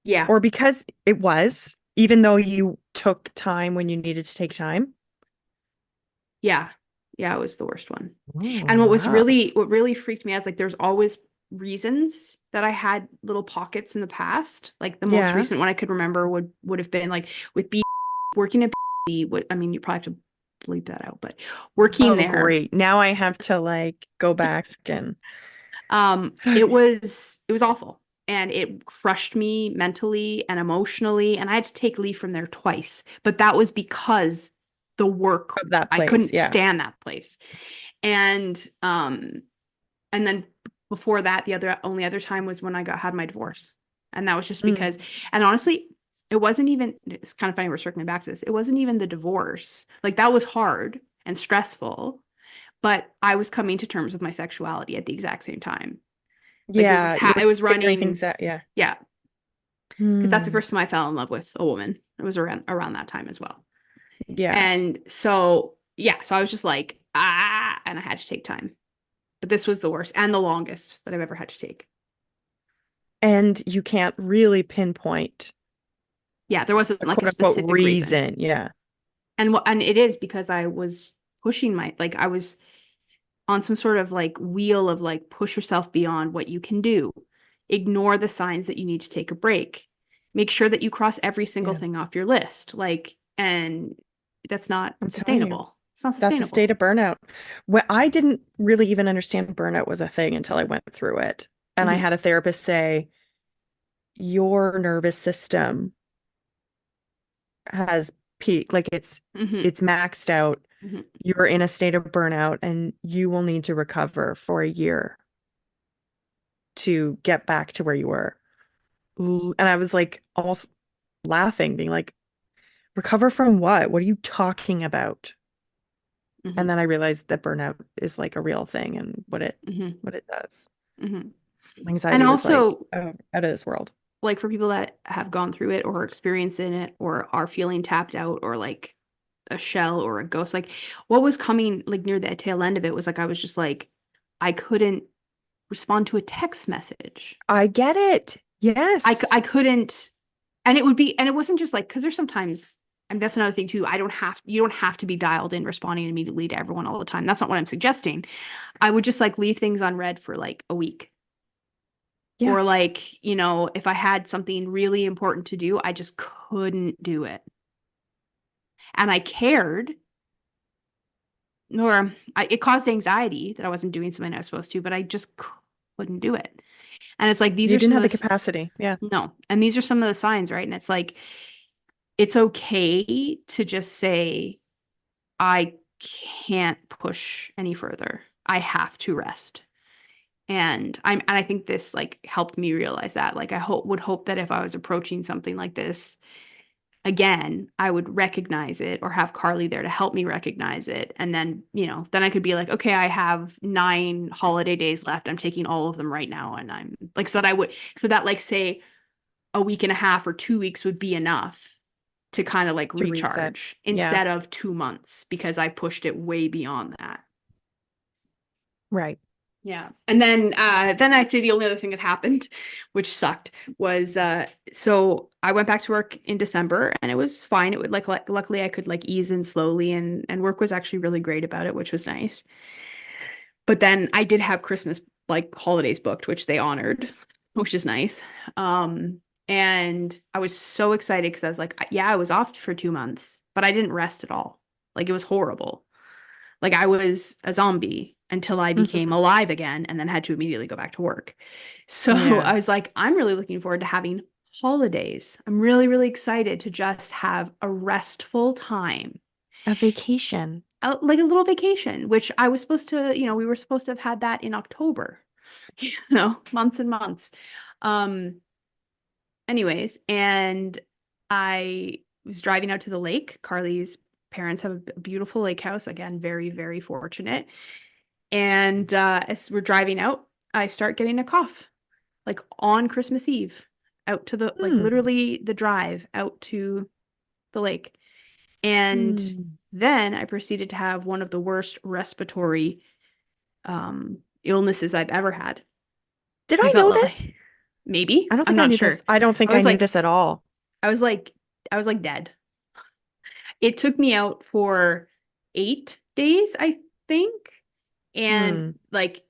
yeah, Or because it was, even though you took time when you needed to take time? yeah, yeah, it was the worst one. Oh, And rough. what really freaked me out is like there's always reasons that I had little pockets in the past. Like the most Yeah. recent one I could remember would have been like with B working at B. What I mean, you probably have to bleep that out, but working Oh, there, great. Now I have to like go back and it was awful. And it crushed me mentally and emotionally. And I had to take leave from there twice. But that was because the work, of that I place. couldn't Yeah. stand that place. And and then before that, the only other time was when I had my divorce. And that was just Mm. because, and honestly, it wasn't even, it's kind of funny we're circling back to this. It wasn't even the divorce. Like that was hard. and stressful, but I was coming to terms with my sexuality at the exact same time. Like Yeah, you were it was figuring things running, out. Yeah. yeah, because that's the Hmm. first time I fell in love with a woman. It was around that time as well. Yeah. And so yeah, so I was just like, and I had to take time. But this was the worst and the longest that I've ever had to take. And you can't really pinpoint Yeah, there wasn't a like a quote unquote specific reason. reason. Yeah. And it is because I was pushing I was on some sort of like wheel of like push yourself beyond what you can do. Ignore the signs that you need to take a break. Make sure that you cross every single Yeah. thing off your list. Like, and that's not I'm telling you, sustainable. It's not that's a state sustainable. of burnout. Well, I didn't really even understand burnout was a thing until I went through it. And I Hmm. had a therapist say, your nervous system has peaked, like Hmm. it's maxed out. Hmm. You're in a state of burnout and you will need to recover for a year to get back to where you were. And I was like almost laughing, being like, recover from what? What are you talking about? And Hmm. then I realized that burnout is like a real thing and Hmm. what it does. Hmm. And Anxiety was like also, out of this world. like for people that have gone through it or are experiencing it or are feeling tapped out or like a shell or a ghost, like what was coming like near the tail end of it was like I was just like I couldn't respond to a text message. I get it. Yes. I couldn't, and it would be, and it wasn't just like, because there's sometimes, and that's another thing too, you don't have to be dialed in responding immediately to everyone all the time. That's not what I'm suggesting. I would just like leave things unread for like a week. Yeah. Or like, if I had something really important to do, I just couldn't do it. And I cared, it caused anxiety that I wasn't doing something I was supposed to, but I just couldn't do it. And it's like, these You are didn't some of have the the, capacity. Yeah. no, and these are some of the signs, right? And it's like, it's okay to just say, I can't push any further. I have to rest. And I think this like helped me realize that. Like would hope that if I was approaching something like this again, I would recognize it or have Carly there to help me recognize it. And then, then I could be like, okay, I have 9 holiday days left. I'm taking all of them right now. And I'm like, so that like say a week and a half or 2 weeks would be enough to kind of like To reset. recharge Yeah. instead of 2 months because I pushed it way beyond that. Right. Yeah. And then I'd say the only other thing that happened, which sucked, was so I went back to work in December and it was fine. It would like luckily I could like ease in slowly and work was actually really great about it, which was nice. But then I did have Christmas like holidays booked, which they honored, which is nice. Um and I was so excited because I was like, yeah, I was off for 2 months, but I didn't rest at all. Like it was horrible. Like I was a zombie until I became Mhm. alive again and then had to immediately go back to work. So Yeah. I was like, I'm really looking forward to having holidays. I'm really, really excited to just have a restful time, A vacation. like a little vacation, which I was supposed to, we were supposed to have had that in October, months and months. Um, anyways, and I was driving out to the lake. Carly's parents have a beautiful lake house. Again, very, very fortunate. And as we're driving out, I start getting a cough, like on Christmas Eve, out to like Hmm. literally the drive out to the lake. And Hmm. then I proceeded to have one of the worst respiratory illnesses I've ever had. Did I I felt know like this? maybe, I don't I'm think I not knew sure. this. I don't I think I was knew like, this at all. I was like, I was like dead. It took me out for 8 days, I think. And Hmm. like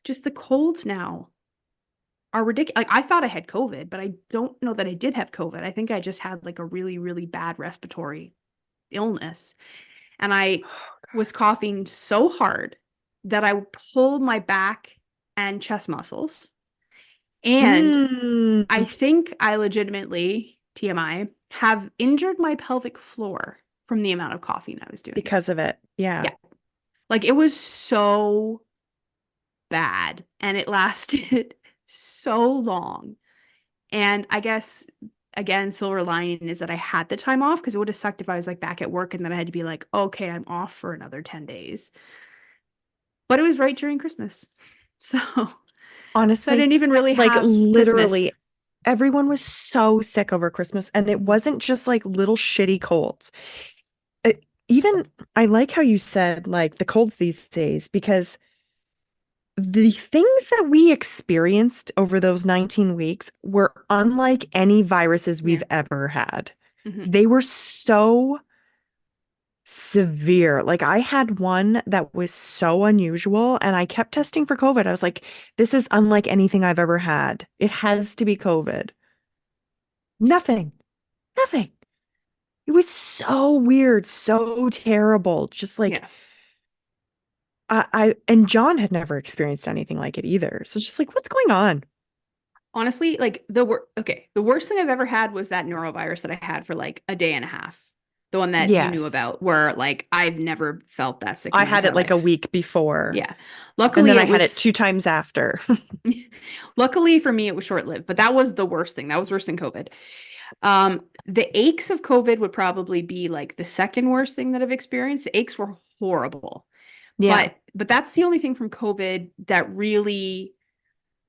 just the colds now are ridiculous. Like I thought I had COVID, but I don't know that I did have COVID. I think I just had like a really, really bad respiratory illness. And I Oh, was God. coughing so hard that I pulled my back and chest muscles. And I Mm. think I legitimately, TMI, have injured my pelvic floor from the amount of coughing I was doing. Because of it. Yeah. Yeah. Like it was so bad and it lasted so long. And I guess again, silver lining is that I had the time off because it would have sucked if I was like back at work and then I had to be like, okay, I'm off for another 10 days. But it was right during Christmas. So, so I Honestly, didn't even really like have Christmas. literally everyone was so sick over Christmas, and it wasn't just like little shitty colds. Even I like how you said like the colds these days, because the things that we experienced over those 19 weeks were unlike any viruses Yeah. we've ever had. Hmm. They were so severe. Like I had one that was so unusual, and I kept testing for COVID. I was like, this is unlike anything I've ever had. It has to be COVID. Nothing. Nothing. It was so weird, so terrible. Just like Yeah. and John had never experienced anything like it either. So just like, what's going on? Honestly, like the worst thing I've ever had was that norovirus that I had for like a day and a half. The one that you knew Yes. about, where like I've never felt that sick in I my had entire it like a life. week before, Yeah. and Luckily then I it had it was 2 times after. luckily for me it was short-lived, but that was the worst thing. That was worse than COVID. The aches of COVID would probably be like the second worst thing that I've experienced. The aches were horrible. Yeah. But that's the only thing from COVID that really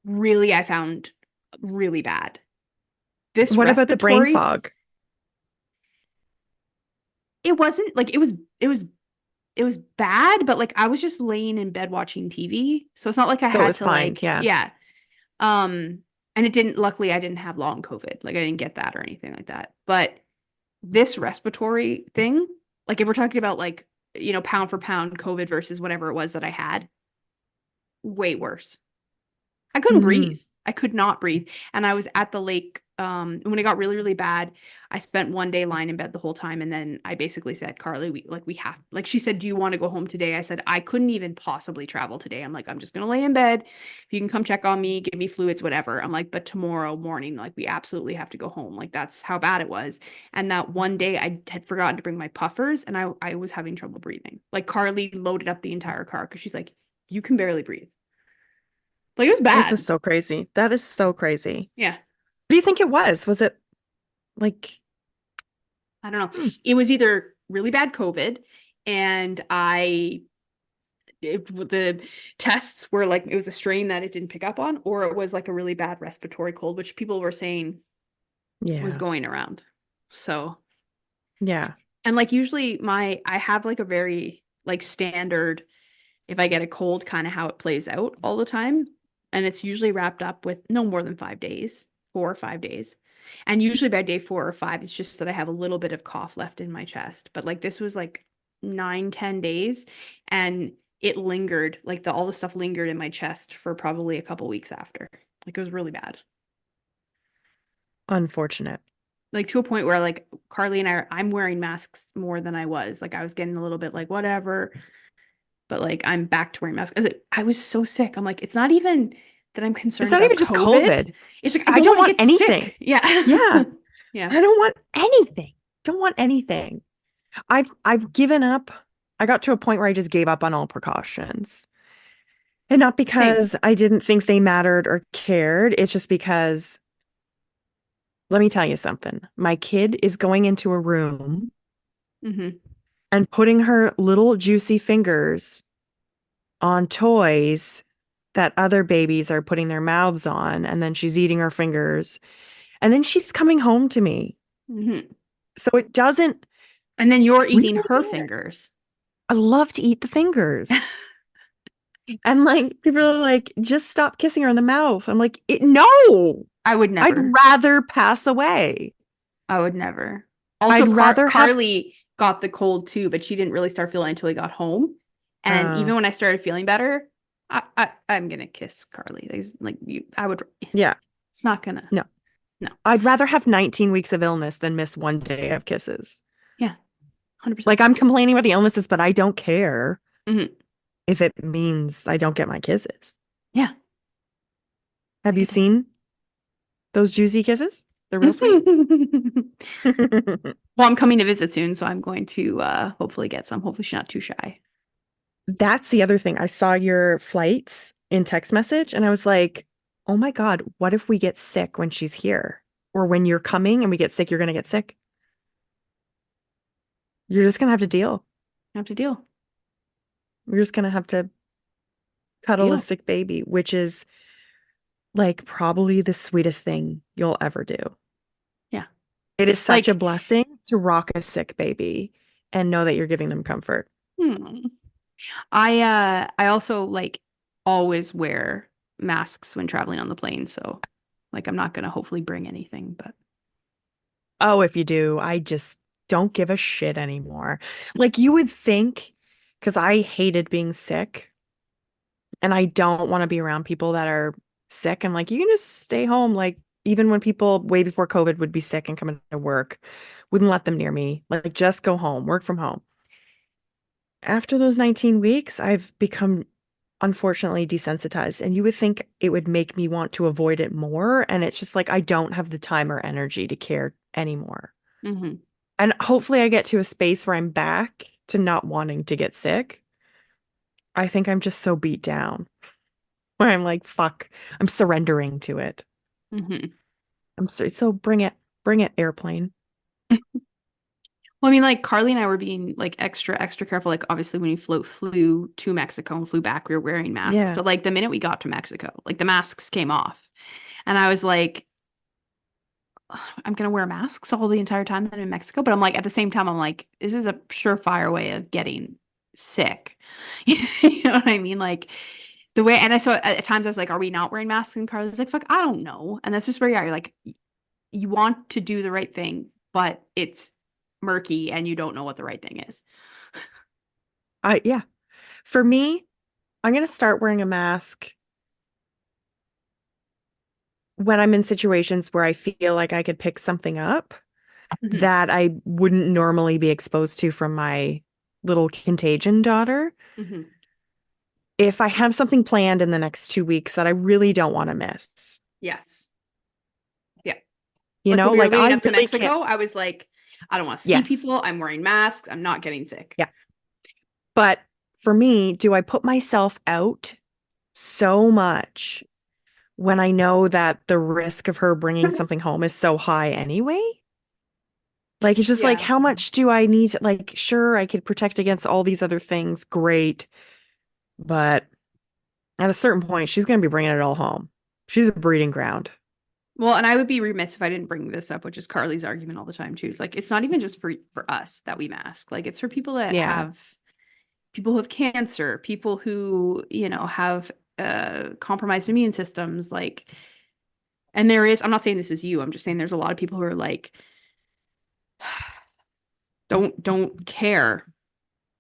I found really bad. This What about the brain respiratory, fog? it wasn't like it was bad, but like I was just laying in bed watching TV. So it's not like I So it had was to fine. like, Yeah. yeah. Um, and it didn't, luckily I didn't have long COVID. Like I didn't get that or anything like that. But this respiratory thing, like if we're talking about like, pound for pound COVID versus whatever it was that I had, way worse. I couldn't Mm, breathe. I could not breathe. And I was at the lake. When it got really, really bad, I spent one day lying in bed the whole time. And then I basically said, Carly, we have, like, she said, do you want to go home today? I said, I couldn't even possibly travel today. I'm like, I'm just going to lay in bed. If you can come check on me, give me fluids, whatever. I'm like, but tomorrow morning, like, we absolutely have to go home. Like, that's how bad it was. And that one day I had forgotten to bring my puffers and I was having trouble breathing. Like, Carly loaded up the entire car because she's like, you can barely breathe. Like, it was this is bad. so crazy. That is so crazy. Yeah. What do you think it was? Was it like, I don't know. hmm, It was either really bad COVID and the tests were like it was a strain that it didn't pick up on, or it was like a really bad respiratory cold, which people were saying was yeah. going around. So, Yeah. and like usually I have like a very like standard, if I get a cold, kind of how it plays out all the time. And it's usually wrapped up with no more than 5 days, 4 or 5 days. And usually by day 4 or 5, it's just that I have a little bit of cough left in my chest. But like this was like 9, 10 days. And it lingered, like all the stuff lingered in my chest for probably a couple weeks after. Like it was really bad. Unfortunate. Like to a point where like Carly and I'm wearing masks more than I was. Like I was getting a little bit like whatever, but like I'm back to wearing masks. I was so sick. I'm like, it's not even that I'm It's concerned not about even just COVID. COVID. It's like I I don't don't want to want get anything. sick. Yeah. Yeah. Yeah. I don't want anything. Don't want anything. I've given up. I got to a point where I just gave up on all precautions. And not Same. because I didn't think they mattered or cared. It's just because, let me tell you something. My kid is going into a room Hmm. and putting her little juicy fingers on toys that other babies are putting their mouths on. And then she's eating her fingers. And then she's coming home to me. Hmm. So it doesn't And then you're really eating her matter. fingers. I love to eat the fingers. And like people are like, just stop kissing her in the mouth. I'm like, no, I would I'd never. rather pass away. I would never. Also, I'd rather have Carly got the cold too, but she didn't really start feeling until we got home. And uh even when I started feeling better, I'm gonna kiss Carly. Like you, I would. yeah, It's not gonna. no. No. I'd rather have 19 weeks of illness than miss one day of kisses. Yeah. 100%. Like I'm complaining about the illnesses, but I don't care Hmm. if it means I don't get my kisses. Yeah. Have you seen those juicy kisses? They're real sweet. Well, I'm coming to visit soon, so I'm going to hopefully get some. Hopefully she's not too shy. That's the other thing. I saw your flights in text message and I was like, oh my God, what if we get sick when she's here? or when you're coming and we get sick, you're going to get sick. You're just going to have to deal. Have to deal. You're just going to have to cuddle a Deal. sick baby, which is like probably the sweetest thing you'll ever do. Yeah. It is such a Like, blessing to rock a sick baby and know that you're giving them comfort. hmm. I also like always wear masks when traveling on the plane, so like I'm not gonna hopefully bring anything, but Oh, if you do, I just don't give a shit anymore. Like you would think, because I hated being sick and I don't want to be around people that are sick. I'm like, you can just stay home. Like, even when people way before COVID would be sick and come into work, wouldn't let them near me. Like, just go home, work from home. After those 19 weeks, I've become unfortunately desensitized. And you would think it would make me want to avoid it more. And it's just like, I don't have the time or energy to care anymore. hmm. And hopefully, I get to a space where I'm back to not wanting to get sick. I think I'm just so beat down where I'm like, fuck, I'm surrendering to it. Hmm. I'm so bring it, airplane. Well, I mean, like Carly and I were being like extra careful. Like obviously when we flew to Mexico and flew back, we were wearing masks. Yeah. But like the minute we got to Mexico, like the masks came off. And I was like, "Ugh, I'm gonna wear masks all the entire time that I'm in Mexico. But I'm like, at the same time, I'm like, this is a surefire way of getting sick. You know what I mean? Like the way, and I saw at times I was like, are we not wearing masks? And Carly's like, fuck, I don't know. And that's just where you are. You're like, you want to do the right thing, but it's murky and you don't know what the right thing is. Yeah. For me, I'm gonna start wearing a mask when I'm in situations where I feel like I could pick something up Hmm. that I wouldn't normally be exposed to from my little contagion daughter. Hmm. If I have something planned in the next 2 weeks that I really don't want to miss, Yes. Yeah. you Like when know, we were like leading I up to really can't. Mexico, I was like, I don't want to see Yes. people. I'm wearing masks. I'm not getting sick. Yeah. But for me, do I put myself out so much when I know that the risk of her bringing something home is so high anyway? Like, it's just like, Yeah. how much do I need to, like, sure, I could protect against all these other things. Great. But at a certain point, she's going to be bringing it all home. She's a breeding ground. Well, and I would be remiss if I didn't bring this up, which is Carly's argument all the time too. It's like it's not even just for us that we mask. Like it's for Yeah. people who have cancer, people who, you know, have compromised immune systems, like and there is, I'm not saying this is you, I'm just saying there's a lot of people who are like don't care.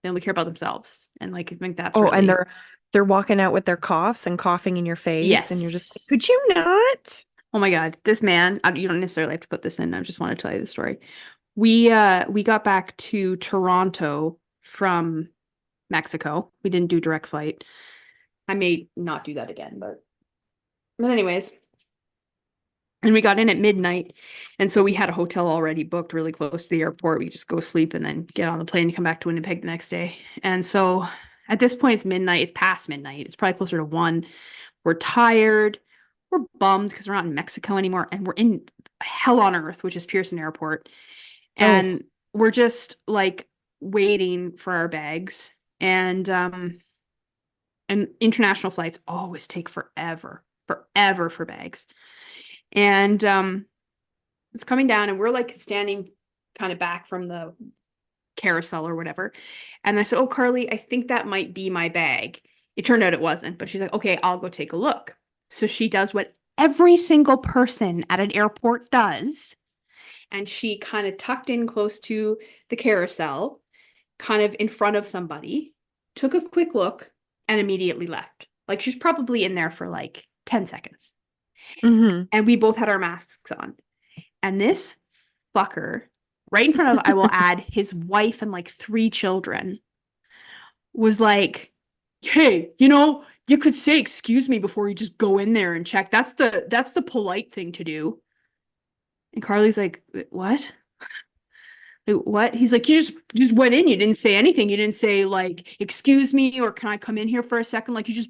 They only care about themselves. And like I think that's Oh, and really they're walking out with their coughs and coughing in your face, and you're just like, yes. could you not? Oh my God, this man, you don't necessarily have to put this in. I just want to tell you the story. We got back to Toronto from Mexico. We didn't do direct flight. I may not do that again, but anyways, and we got in at midnight. And so we had a hotel already booked really close to the airport. We just go sleep and then get on the plane and come back to Winnipeg the next day. And so at this point, it's midnight. It's past midnight. It's probably closer to 1. We're tired. We're bummed because we're not in Mexico anymore. And we're in hell on earth, which is Pearson Airport. Oh, And we're just like waiting for our bags. And international flights always take forever for bags. And it's coming down and we're like standing kind of back from the carousel or whatever. And I said, "Oh, Carly, I think that might be my bag." It turned out it wasn't, but she's like, "Okay, I'll go take a look." So she does what every single person at an airport does. And she kind of tucked in close to the carousel, kind of in front of somebody, took a quick look, and immediately left. Like she's probably in there for like 10 seconds. mm-hmm. And we both had our masks on. And this fucker, right in front of, I will add, his wife and like 3 children, was like, "Hey, you know, you could say excuse me before you just go in there and check. That's the polite thing to do." And Carly's like, "What? Like, what?" He's like, "You just went in. You didn't say anything. You didn't say like, excuse me, or can I come in here for a second? Like you just,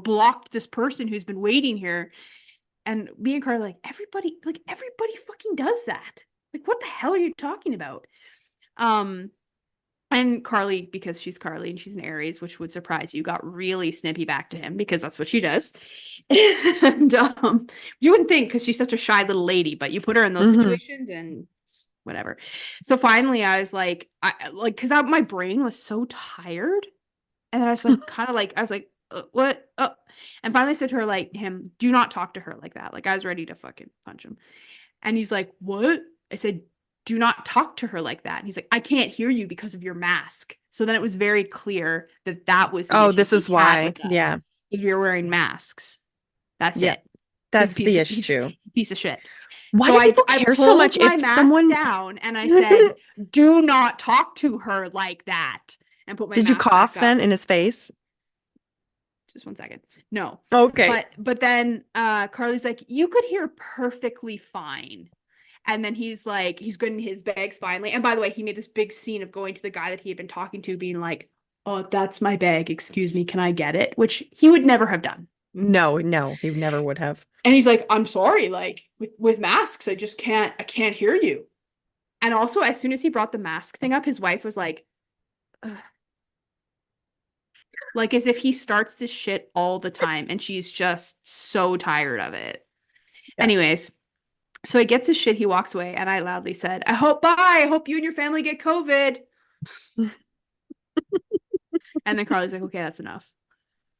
blocked this person who's been waiting here." and me and Carly everybody fucking does that. Like, what the hell are you talking about? And Carly, because she's Carly and she's an Aries, which would surprise you, got really snippy back to him because that's what she does. And you wouldn't think because she's such a shy little lady, but you put her in those situations and whatever. So finally, I was like, because my brain was so tired, and then I was like, what? And finally, I said to her, like, do not talk to her like that. Like, I was ready to fucking punch him. And he's like, what? I said, do not talk to her like that. And he's like, I can't hear you because of your mask. So then it was very clear that was the issue this is why. with us, Yeah. because we were wearing masks. That's it. That's the issue. He's a piece of shit. Why do people care so much if someone down and I said, do not talk to her like that. And put my Did you cough then in his face? Just 1 second. No. Okay. But then Carly's like, you could hear perfectly fine. And then he's like, he's getting his bags finally. And by the way, he made this big scene of going to the guy that he had been talking to, being like, oh, that's my bag. Excuse me. Can I get it? Which he would never have done. No, he never would have. And he's like, I'm sorry. Like with masks, I can't hear you. And also, as soon as he brought the mask thing up, his wife was like, ugh. Like as if he starts this shit all the time and she's just so tired of it. Yeah. Anyways, so he gets his shit, he walks away, and I loudly said, I hope you and your family get COVID. And then Carly's like, okay, that's enough.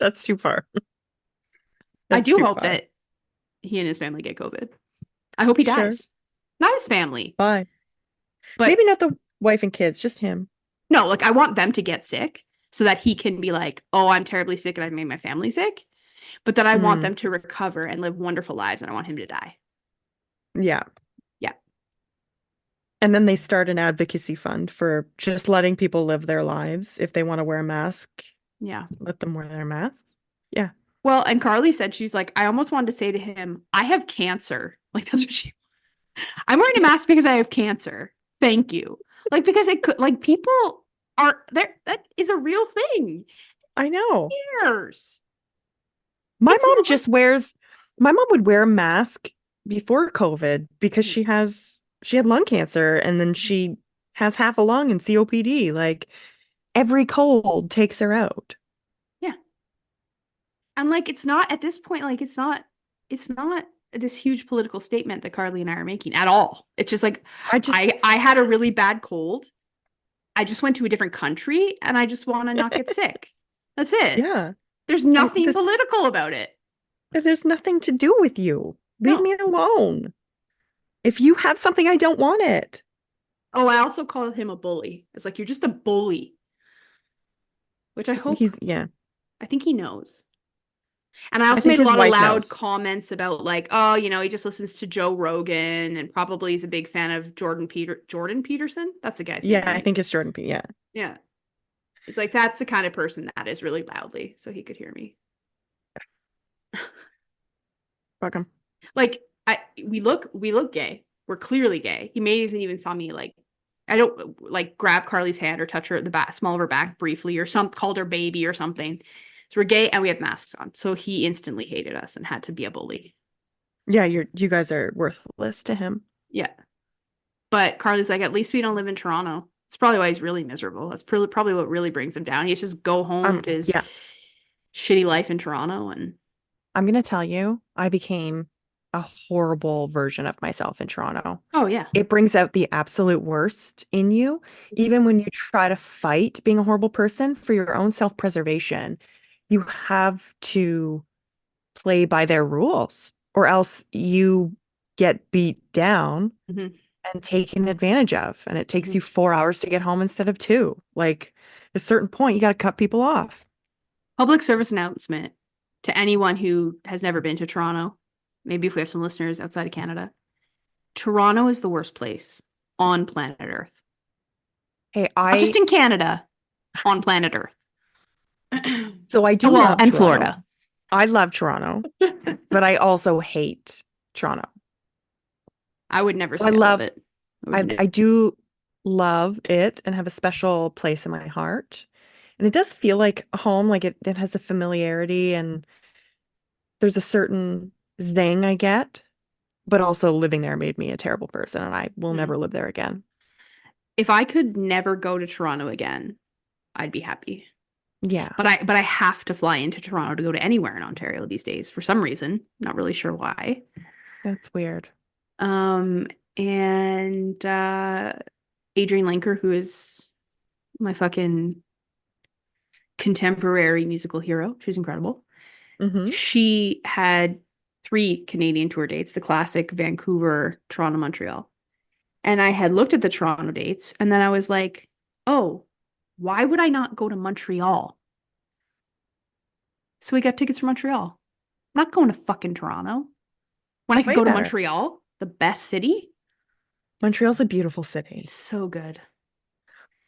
That's too far. I do hope that he and his family get COVID. I hope he dies. Not his family. Bye. But maybe not the wife and kids, just him. No, like I want them to get sick so that he can be like, oh, I'm terribly sick and I've made my family sick. But then I want them to recover and live wonderful lives, and I want him to die. Yeah. Yeah. And then they start an advocacy fund for just letting people live their lives. If they want to wear a mask, let them wear their masks. Yeah. Well, and Carly said, she's like, I almost wanted to say to him, I have cancer. Like, that's what I'm wearing a mask because I have cancer. Thank you. Like, because it could, like, people are there. That is a real thing. I know. Who cares? My mom would wear a mask before COVID because she had lung cancer, and then she has half a lung and COPD. Like every cold takes her out. Yeah. And like, it's not at this point, like, it's not this huge political statement that Carly and I are making at all. It's just like, I had a really bad cold. I just went to a different country and I just want to not get sick. That's it. Yeah. There's nothing political about it. There's nothing to do with you. Leave me alone. If you have something, I don't want it. Oh, I also called him a bully. It's like, you're just a bully. Which I hope I think he knows. And I also made a lot of loud comments about like, oh, he just listens to Joe Rogan and probably is a big fan of Jordan Peterson. That's the guy's name. Yeah, I think it's Jordan Peterson. Yeah. Yeah. It's like, that's the kind of person that is really loudly, so he could hear me. Fuck him. Like, we look gay. We're clearly gay. He may even saw me like, I don't like grab Carly's hand or touch her at the small of her back briefly, or called her baby or something. So we're gay and we have masks on. So he instantly hated us and had to be a bully. Yeah, you guys are worthless to him. Yeah. But Carly's like, at least we don't live in Toronto. It's probably why he's really miserable. That's probably what really brings him down. He just go home to his shitty life in Toronto. And I'm going to tell you, I became a horrible version of myself in Toronto. Oh, yeah. It brings out the absolute worst in you. Even when you try to fight being a horrible person for your own self-preservation, you have to play by their rules, or else you get beat down and taken advantage of. And it takes you 4 hours to get home instead of 2. Like, at a certain point, you got to cut people off. Public service announcement to anyone who has never been to Toronto. Maybe if we have some listeners outside of Canada. Toronto is the worst place on planet Earth. Hey, not just in Canada, on planet Earth. So I do love and Toronto. Florida. I love Toronto, but I also hate Toronto. I would never say I love it. I do love it and have a special place in my heart. And it does feel like a home, like it has a familiarity, and there's a certain zing I get, but also living there made me a terrible person and I will Hmm. never live there again. If I could never go to Toronto again, I'd be happy. Yeah, But I have to fly into Toronto to go to anywhere in Ontario these days for some reason. Not really sure why. that's weird. Um, and Adrienne Lenker, who is my fucking contemporary musical hero, she's incredible. Hmm. She had three Canadian tour dates, the classic Vancouver, Toronto, Montreal. And I had looked at the Toronto dates and then I was like, oh, why would I not go to Montreal? So we got tickets for Montreal. I'm not going to fucking Toronto when I could Way go to better. Montreal, the best city. Montreal's a beautiful It's city. so good.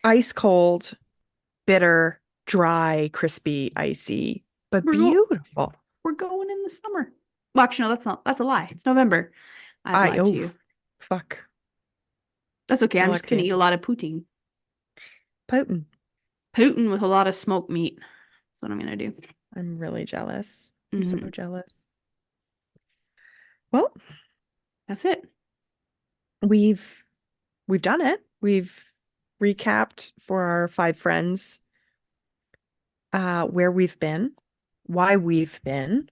Ice cold, bitter, dry, crispy, icy, but We're go beautiful. we're going in the summer. Well, actually, no, that's a lie. It's November. I've lied to Oh, you. fuck. That's okay. Good I'm luck just to gonna you. eat a lot of poutine. Potent. Poutine with a lot of smoked meat. That's what I'm gonna do. I'm really jealous. I'm so Hmm. jealous. Well, That's it. we've we've done it. We've recapped for our five friends where we've been, why we've been,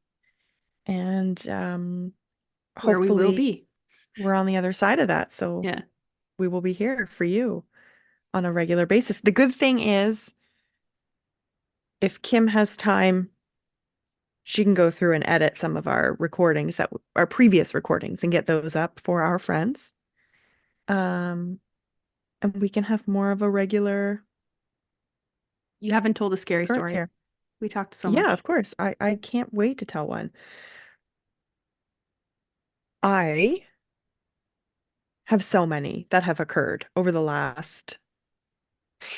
and Where we will hopefully be. we're on the other side of that. So Yeah. we will be here for you on a regular basis. The good thing is, if Kim has time, she can go through and edit some of our recordings that our previous recordings and get those up for our friends. Um, and we can have more of a regular You haven't told a scary occurrence story. here. We talked so Yeah, much. of course. I can't wait to tell one. I have so many that have occurred over the last.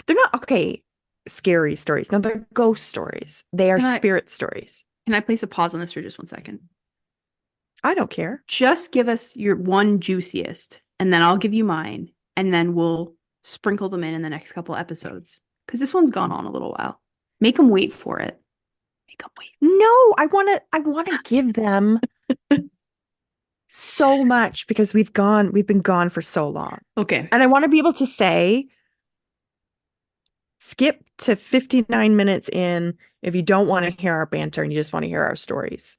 They're not okay, scary stories. No, they're ghost stories. They are Can I spirit stories. can I place a pause on this for just 1 second? I don't care. Just give us your one juiciest, and then I'll give you mine, and then we'll sprinkle them in the next couple episodes. Because this one's gone on a little while. Make them wait for it. Make them wait. No, I want to give them so much because we've been gone for so long. Okay. And I want to be able to say, skip to 59 minutes in if you don't want to hear our banter and you just want to hear our stories.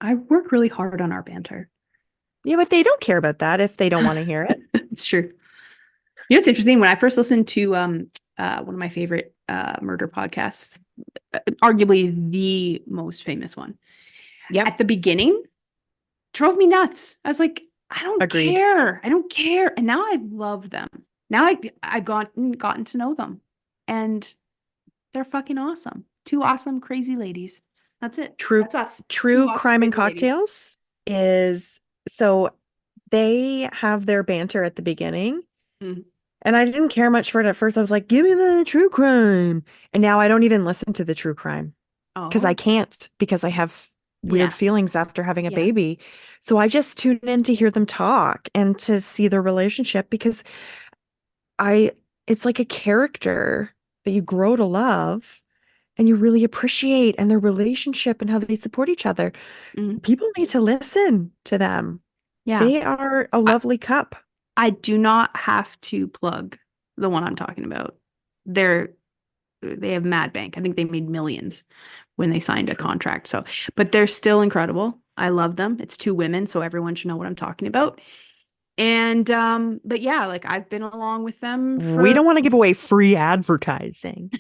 I work really hard on our banter. Yeah, but they don't care about that if they don't want to hear it. It's true. You know, it's interesting. When I first listened to one of my favorite murder podcasts, arguably the most famous one, Yep. at the beginning, drove me nuts. I was like, I don't Agreed. care. I don't care. And now I love them. Now I've gotten to know them. And they're fucking awesome. Two awesome, crazy ladies. That's it. True That's us. Two True awesome, Crime and crazy ladies. Cocktails is so they have their banter at the beginning. Mm. And I didn't care much for it at first. I was like, give me the true crime. And now I don't even listen to the true crime because I Oh, can't because I have weird yeah. feelings after having a Yeah. baby. So I just tune in to hear them talk and to see their relationship because I it's like a character that you grow to love and you really appreciate and their relationship and how they support each other. Mm. People need to listen to them. Yeah. They are a I, lovely cup. I do not have to plug the one I'm talking about. They're they have mad bank. I think they made millions when they signed a True. contract. So, but they're still incredible. I love them. It's two women, so everyone should know what I'm talking about. And but yeah, like I've been along with them We for don't want to give away free advertising.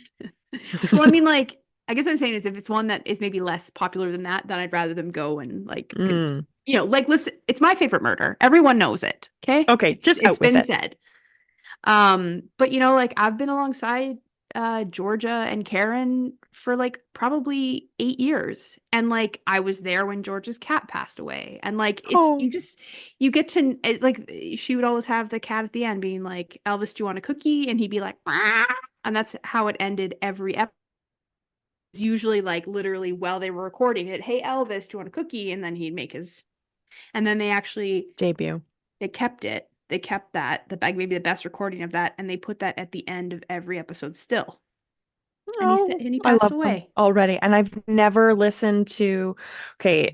well, I mean, like, I guess what I'm saying is if it's one that is maybe less popular than that, then I'd rather them go and like because Mm. like listen, it's my favorite murder. Everyone knows it. Okay. Okay, just It's out with been it. said. But like I've been alongside Georgia and Karen for like probably 8 years. And like I was there when Georgia's cat passed away. And like it's Oh, you get to like she would always have the cat at the end being like, Elvis, do you want a cookie? And he'd be like, "Meow." And that's how it ended every episode. Usually like literally while they were recording it, hey Elvis, do you want a cookie? And then he'd make his and then they actually debut. they kept it. They kept that, the maybe the best recording of that, and they put that at the end of every episode still. And Oh, he I passed love them away. already. And I've never listened to, okay,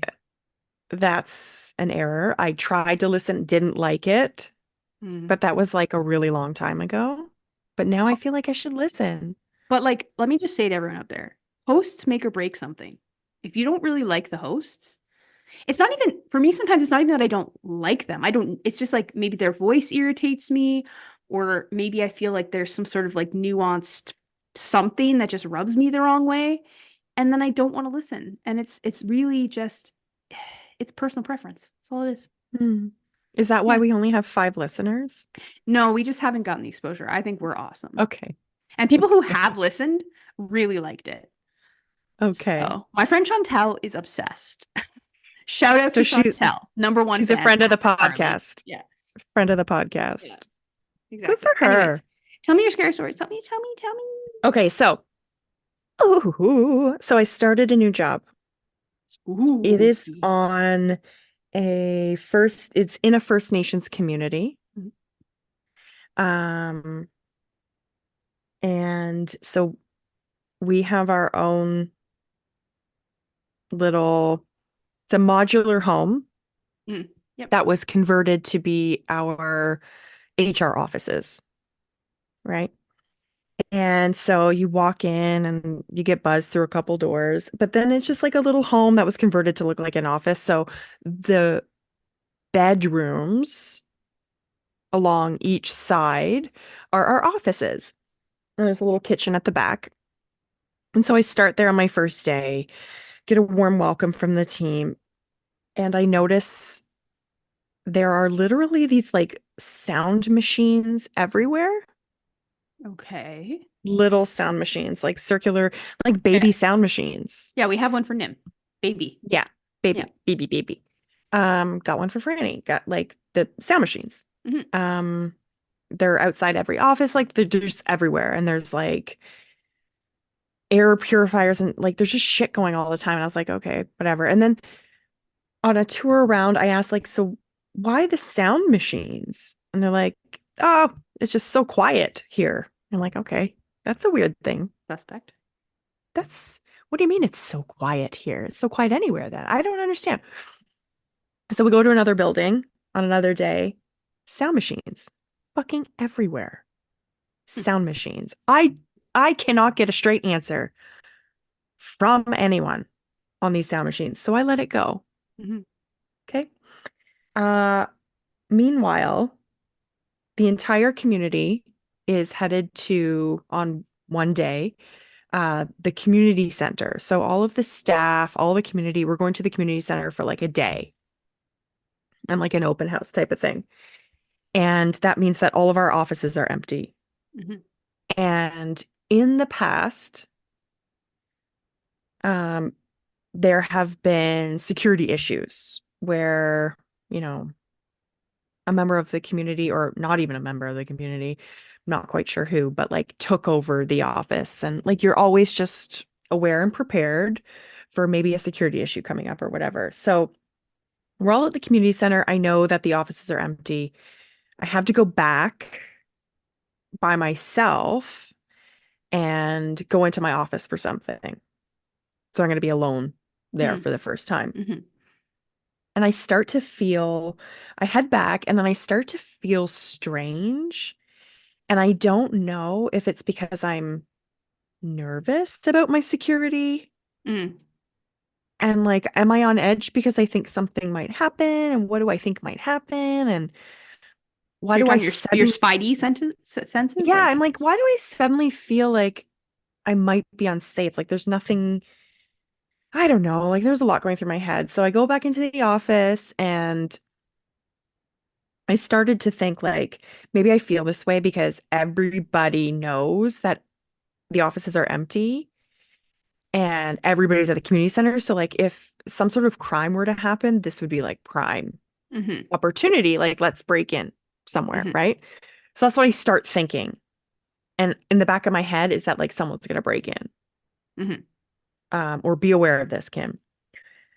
that's an error. I tried to listen, didn't like it, Mm. but that was like a really long time ago. But now I feel like I should listen. But like, let me just say to everyone out there, hosts make or break something. If you don't really like the hosts, it's not even for me, sometimes it's not even that I don't like them. I don't, it's just like maybe their voice irritates me, or maybe I feel like there's some sort of like nuanced something that just rubs me the wrong way. And then I don't want to listen. And it's really just it's personal preference. That's all it is. Hmm. Is that why Yeah. we only have 5 listeners? No, we just haven't gotten the exposure. I think we're awesome. Okay. And people who have listened really liked it. Okay. So my friend Chantel is obsessed. Shout out So to Chantel, number one she's a fan friend of the after Carly. podcast. Yeah, Friend of the yeah, podcast. Good exactly. for Anyways, her. tell me your scary stories. Tell me. Okay, so so I started a new job. It Ooh. is on it's in a First Nations community. Mhm. Um, and so we have our own little, it's a modular home Mm. Yep. that was converted to be our HR offices, right? And so you walk in and you get buzzed through a couple doors, but then it's just like a little home that was converted to look like an office. So the bedrooms along each side are our offices. And there's a little kitchen at the back. And so I start there on my first day, get a warm welcome from the team, and I notice there are literally these like sound machines everywhere. Okay. Little sound machines, like circular, like Yeah. baby sound machines. Yeah, we have one for Nim. Baby. Yeah, Yeah. baby. Got one for Franny. Got like the sound machines. Mhm. Um, they're outside every office, like they're just everywhere. And there's like air purifiers and like there's just shit going all the time. And I was like, okay, whatever. And then on a tour around, I asked like, so why the sound machines? And they're like, oh, it's just so quiet here. I'm like, okay, that's a weird thing. Suspect. That's what do you mean it's so quiet here? It's so quiet anywhere that I don't understand. So we go to another building on another day. Sound machines fucking everywhere. Hmm. Sound machines. I cannot get a straight answer from anyone on these sound machines. So I let it go. Mhm. Okay. Uh Meanwhile, the entire community is headed to on one day the community center. So all of the staff, all the community, we're going to the community center for like a day and like an open house type of thing. And that means that all of our offices are empty. Mhm. And in the past, um, there have been security issues where, you know, a member of the community, or not even a member of the community, not quite sure who, but like took over the office. And like you're always just aware and prepared for maybe a security issue coming up or whatever. So we're all at the community center. I know that the offices are empty. I have to go back by myself and go into my office for something. So I'm going to be alone there Hmm. for the first time. Mhm. And I head back and then I start to feel strange. And I don't know if it's because I'm nervous about my security Mm. and like, am I on edge because I think something might happen? And what do I think might happen? And So why you're do I talking your suddenly, spidey senses, yeah, I'm like. like, why do I suddenly feel like I might be unsafe? Like there's nothing, I don't know, like there's a lot going through my head. So I go back into the office and I started to think like maybe I feel this way because everybody knows that the offices are empty and everybody's at the community center. So like if some sort of crime were to happen, this would be like prime Mhm. opportunity. Like let's break in somewhere, Mhm. right? So that's what I start thinking. And in the back of my head is that like someone's gonna break in. Mhm. Or be aware of this, Kim.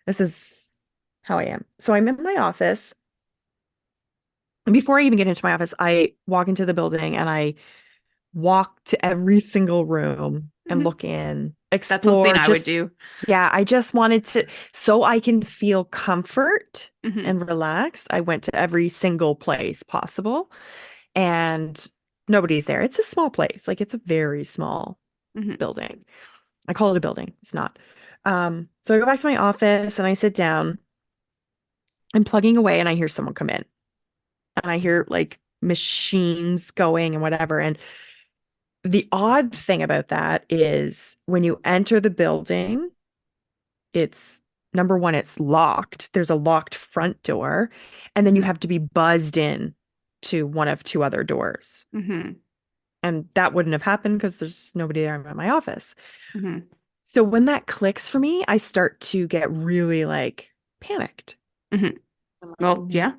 This is how I am. So I'm in my office. And before I even get into my office, I walk into the building and I walk to every single room and Hmm. look in, That's something explore, I would just, do. yeah, I just wanted to, so I can feel comfort Hmm. and relaxed. I went to every single place possible and nobody's there. It's a small place. Like it's a very small Hmm. building. I call it a building. It's not. So I go back to my office and I sit down. I'm plugging away and I hear someone come in and I hear like machines going and whatever. And the odd thing about that is when you enter the building, it's number one, it's locked. There's a locked front door, and then you Hmm. have to be buzzed in to one of two other doors. Hmm. And that wouldn't have happened because there's nobody there. I'm at my office. Hmm. So when that clicks for me, I start to get really like panicked. Hmm. I'm like, Well, yeah.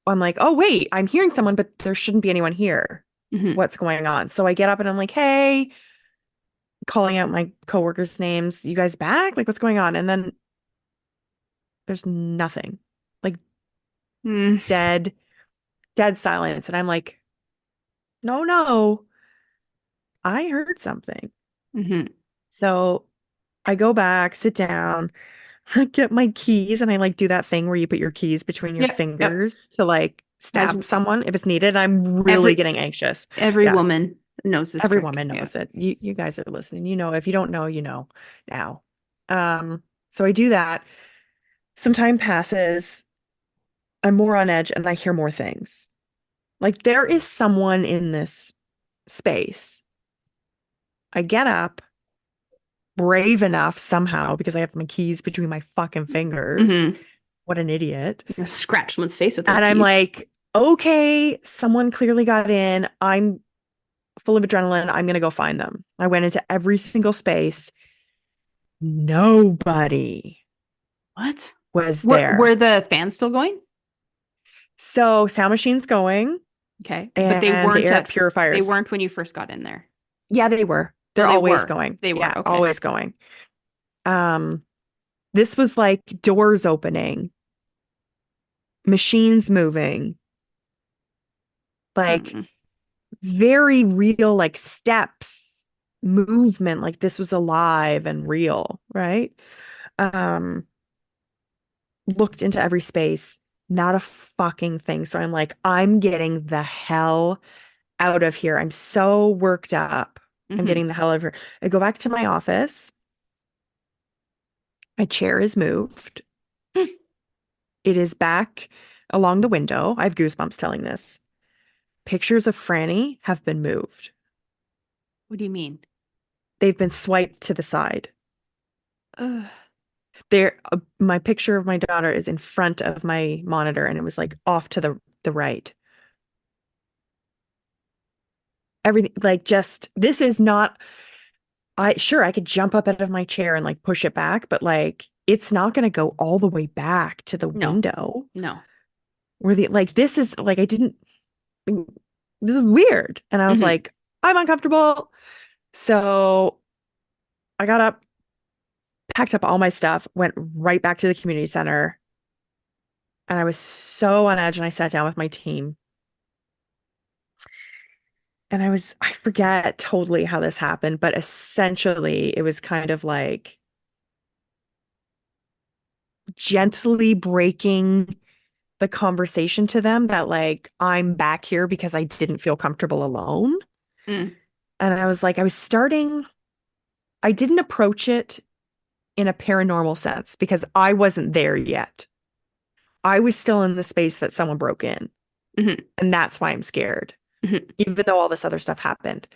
oh, wait, I'm hearing someone, but there shouldn't be anyone here. Hmm. What's going on? So I get up and I'm like, hey, calling out my coworkers' names. You guys back? Like, what's going on? And then there's nothing, like Mm. dead, dead silence. And I'm like, no, no, I heard something. Hmm. So I go back, sit down, get my keys, and I like do that thing where you put your keys between your Yep. Yep. fingers to like As stab someone if it's needed. I'm really every getting anxious. every Yeah, woman knows this every trick. woman Yeah. knows it. You guys are listening. You know, if you don't know, you know now. So I do that. Some time passes. I'm more on edge and I hear more things. Like there is someone in this space. I get up, brave enough somehow because I have my keys between my fucking fingers. Hmm. What an idiot. Scratch someone's face with those And I'm keys. like, okay, someone clearly got in. I'm full of adrenaline. I'm going to go find them. I went into every single space. Nobody What? was Were there. the fans still going? So sound machines going Okay, but and the air they purifiers. weren't when you first got in there. Yeah, they were. Oh, They're they always were. going. They Yeah, were. Okay. always going. Um, this was like doors opening, machines moving, like Mm. very real, like steps, movement, like this was alive and real, right? Um, looked into every space, not a fucking thing. So I'm like, I'm getting the hell out of here. I'm so worked up. I'm Hmm. getting the hell out of here. I go back to my office. My chair is moved. It is back along the window. I have goosebumps telling this. Pictures of Franny have been moved. What do you mean? They've been swiped to the side. Ugh. There, my picture of my daughter is in front of my monitor, and it was like off to the right. Everything like just this is not. I sure I could jump up out of my chair and like push it back, but like it's not going to go all the way back to the No, window. no. Where the like this is like I didn't. This is weird, and I was Hmm. like, I'm uncomfortable. So I got up, packed up all my stuff, went right back to the community center. And I was so on edge. And I sat down with my team. And I forget totally how this happened, but essentially it was kind of like gently breaking the conversation to them that, like, I'm back here because I didn't feel comfortable alone. Mm. And I was like, I didn't approach it in a paranormal sense because I wasn't there yet. I was still in the space that someone broke in. Hmm. And that's why I'm scared, Hmm. even though all this other stuff happened.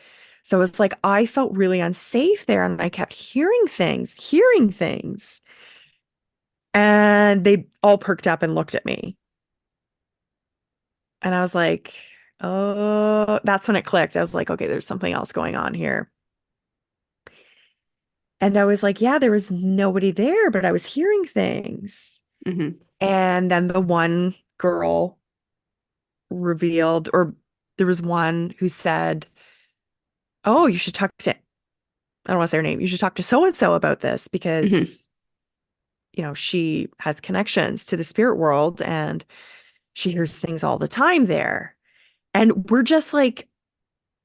So it's like I felt really unsafe there and I kept hearing things. And they all perked up and looked at me. And I was like, oh, that's when it clicked. I was like, okay, there's something else going on here. And I was like, yeah, there was nobody there, but I was hearing things. Hmm. And then the one girl revealed, or there was one who said, oh, you should talk to, I don't want to say her name. You should talk to so and so about this Hmm. because, she has connections to the spirit world and she hears things all the time there. And we're just like,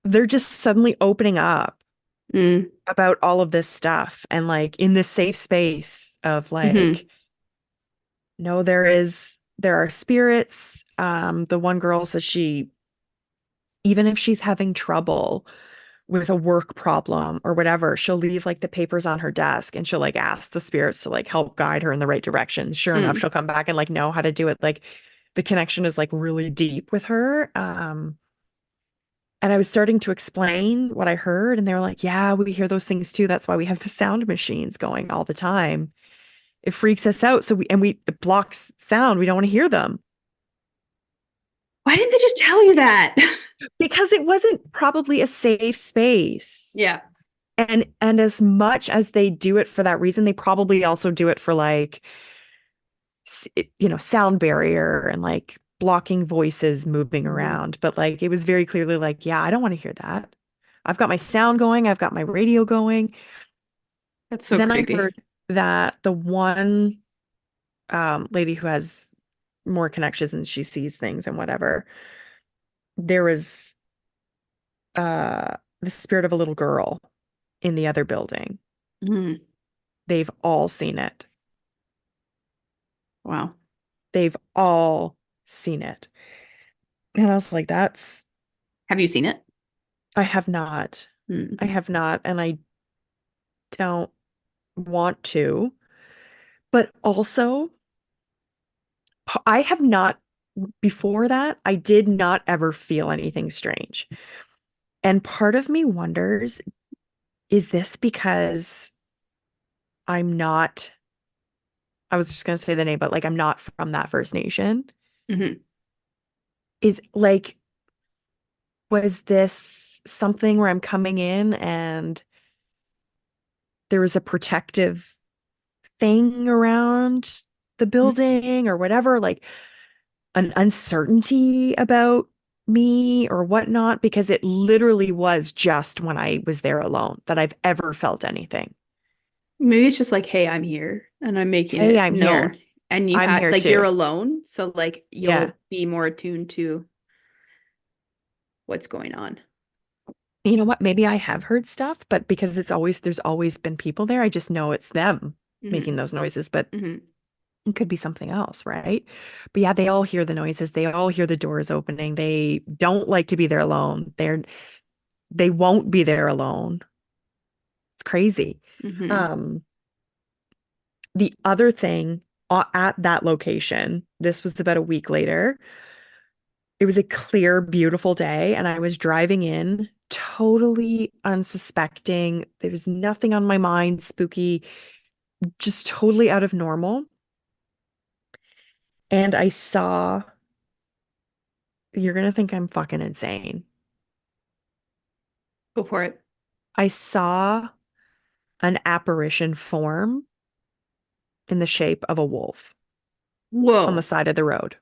they're just suddenly opening up. Mm. about all of this stuff and like in this safe space of Hmm. like, no, there are spirits. The one girl says she, even if she's having trouble with a work problem or whatever, she'll leave like the papers on her desk and she'll like ask the spirits to like help guide her in the right direction. Sure enough, Mm. she'll come back and like know how to do it. Like the connection is like really deep with her. And I was starting to explain what I heard, and they were like, yeah, we hear those things too. That's why we have the sound machines going all the time. It freaks us out. It blocks sound. We don't want to hear them Why didn't they just tell you that? because it wasn't probably a safe space. Yeah. And as much as they do it for that reason, they probably also do it for like, sound barrier and like blocking voices moving Mhm. around. But like, it was very clearly like, yeah, I don't want to hear that. I've got my sound going. I've got my radio going. That's so Then I creepy. heard that the one lady who has more connections and she sees things and whatever, there was the spirit of a little girl in the other building. Mm. They've all seen it. Wow. They've all seen it. And I was like, Have you seen it? I have not. I Mm. have not. And I don't want to. But also, I have not, before that, I did not ever feel anything strange. And part of me wonders, is this because I'm not, I was just going to say the name, but like I'm not from that First Nation? Hmm. Is like, was this something where I'm coming in and there was a protective thing around the building or whatever, like an uncertainty about me or whatnot? Because it literally was just when I was there alone that I've ever felt anything. Maybe it's just like, hey, I'm here and I'm making Hey, it I'm known. here. And you I'm have here like you're too. alone, so like Yeah. you'll be more attuned to what's going on. You know what? Maybe I have heard stuff, but because there's always been people there, I just know it's them making Hmm. those noises, but Hmm. it could be something else, right? But yeah, they all hear the noises. They all hear the doors opening. They don't like to be there alone. They won't be there alone. It's crazy. Hmm. Um, the other thing at that location, this was about a week later. It was a clear, beautiful day, and I was driving in totally unsuspecting. There was nothing on my mind, spooky, just totally out of normal. And I saw, you're gonna think I'm fucking insane. Go for it. I saw an apparition form in the shape of a wolf on the Whoa. side of the road.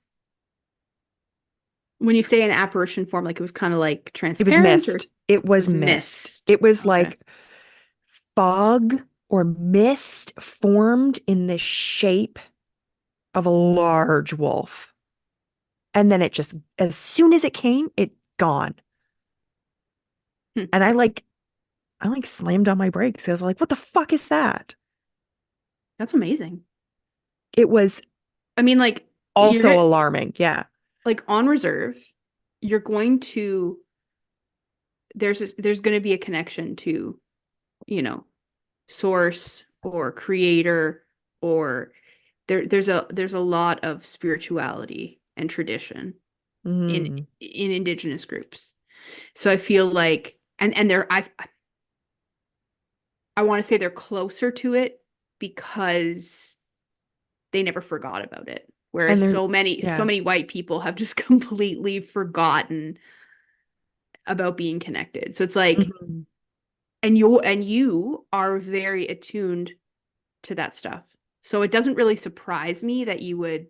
When you say an apparition form, like it was kind of like It was transparent or mist. It it was was mist. mist. It was Okay. like fog or mist formed in the shape of a large wolf. And then it just, as soon as it came, it gone. Hmm. And I like slammed on my brakes. I was like, what the fuck is that? That's amazing. It was I mean, like you're also gonna alarming. Yeah. like on reserve, you're going to there's going to be a connection to, you know, source or creator or there's a lot of spirituality and tradition in Hmm. indigenous groups. So I feel like and I want to say they're closer to it because they never forgot about it. And Whereas there, so yeah. many white people have just completely forgotten about being connected. So it's like Mhm. and you are very attuned to that stuff. So it doesn't really surprise me that you would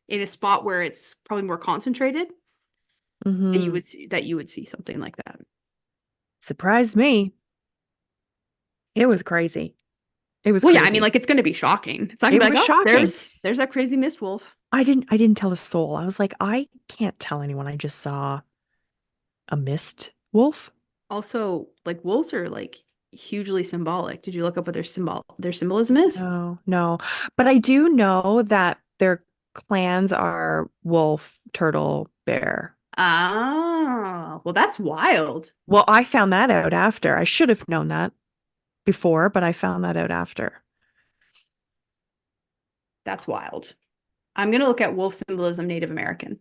in a spot where it's probably more concentrated Mhm. that you would see something like that. Surprised me. It was crazy. It was Well, yeah, I mean, crazy. like it's going to be shocking. It's not going It to be like, was oh, shocking. there's that crazy mist wolf. I didn't tell a soul. I was like, I can't tell anyone I just saw a mist wolf. Also, like wolves are like hugely symbolic. Did you look up what their symbolism is? No, no. But I do know that their clans are wolf, turtle, bear. Ah, well, that's wild. Well, I found that out after. I should have known that before, but I found that out after. That's wild. I'm gonna look at wolf symbolism Native American.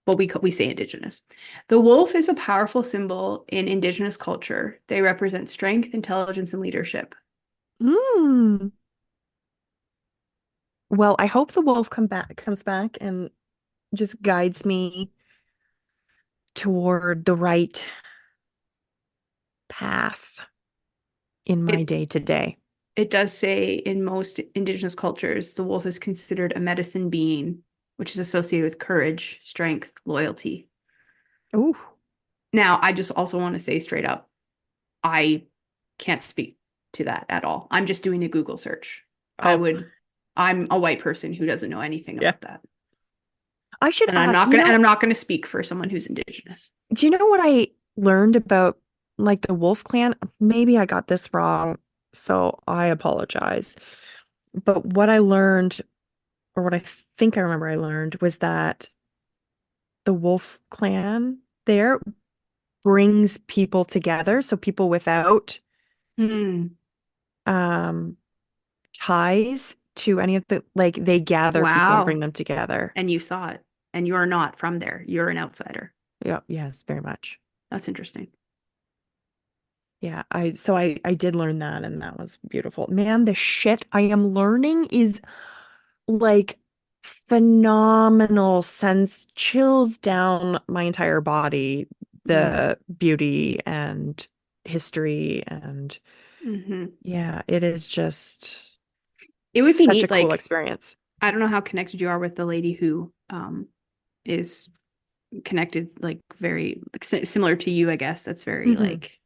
Well, we say indigenous. The wolf is a powerful symbol in indigenous culture. They represent strength, intelligence, and leadership. Hmm. Well, I hope the wolf comes back and just guides me toward the right path in my It day to day. it does say in most indigenous cultures, the wolf is considered a medicine being, which is associated with courage, strength, loyalty. Ooh. Now, I just also want to say straight up, I can't speak to that at all. I'm just doing a Google search. Oh, I'm a white person who doesn't know anything yeah. about that. I should ask, you And know, I'm not gonna speak for someone who's indigenous. do you know what I learned about like the Wolf Clan? Maybe I got this wrong, so I apologize. But what I learned, or what I think I remember I learned, was that the Wolf Clan there brings people together. So people without Hmm. um ties to any of the like they gather people and bring Wow. them together. And you saw it. And you're not from there. You're an outsider. Yeah, yes, very much. That's interesting. Yeah, I did learn that and that was beautiful. Man, the shit I am learning is like phenomenal, sends chills down my entire body. Yeah. The beauty and history and Hmm. yeah, it is just It would be such a neat. cool Like, experience. I don't know how connected you are with the lady who is connected, like very like, similar to you, I guess. That's very Hmm. like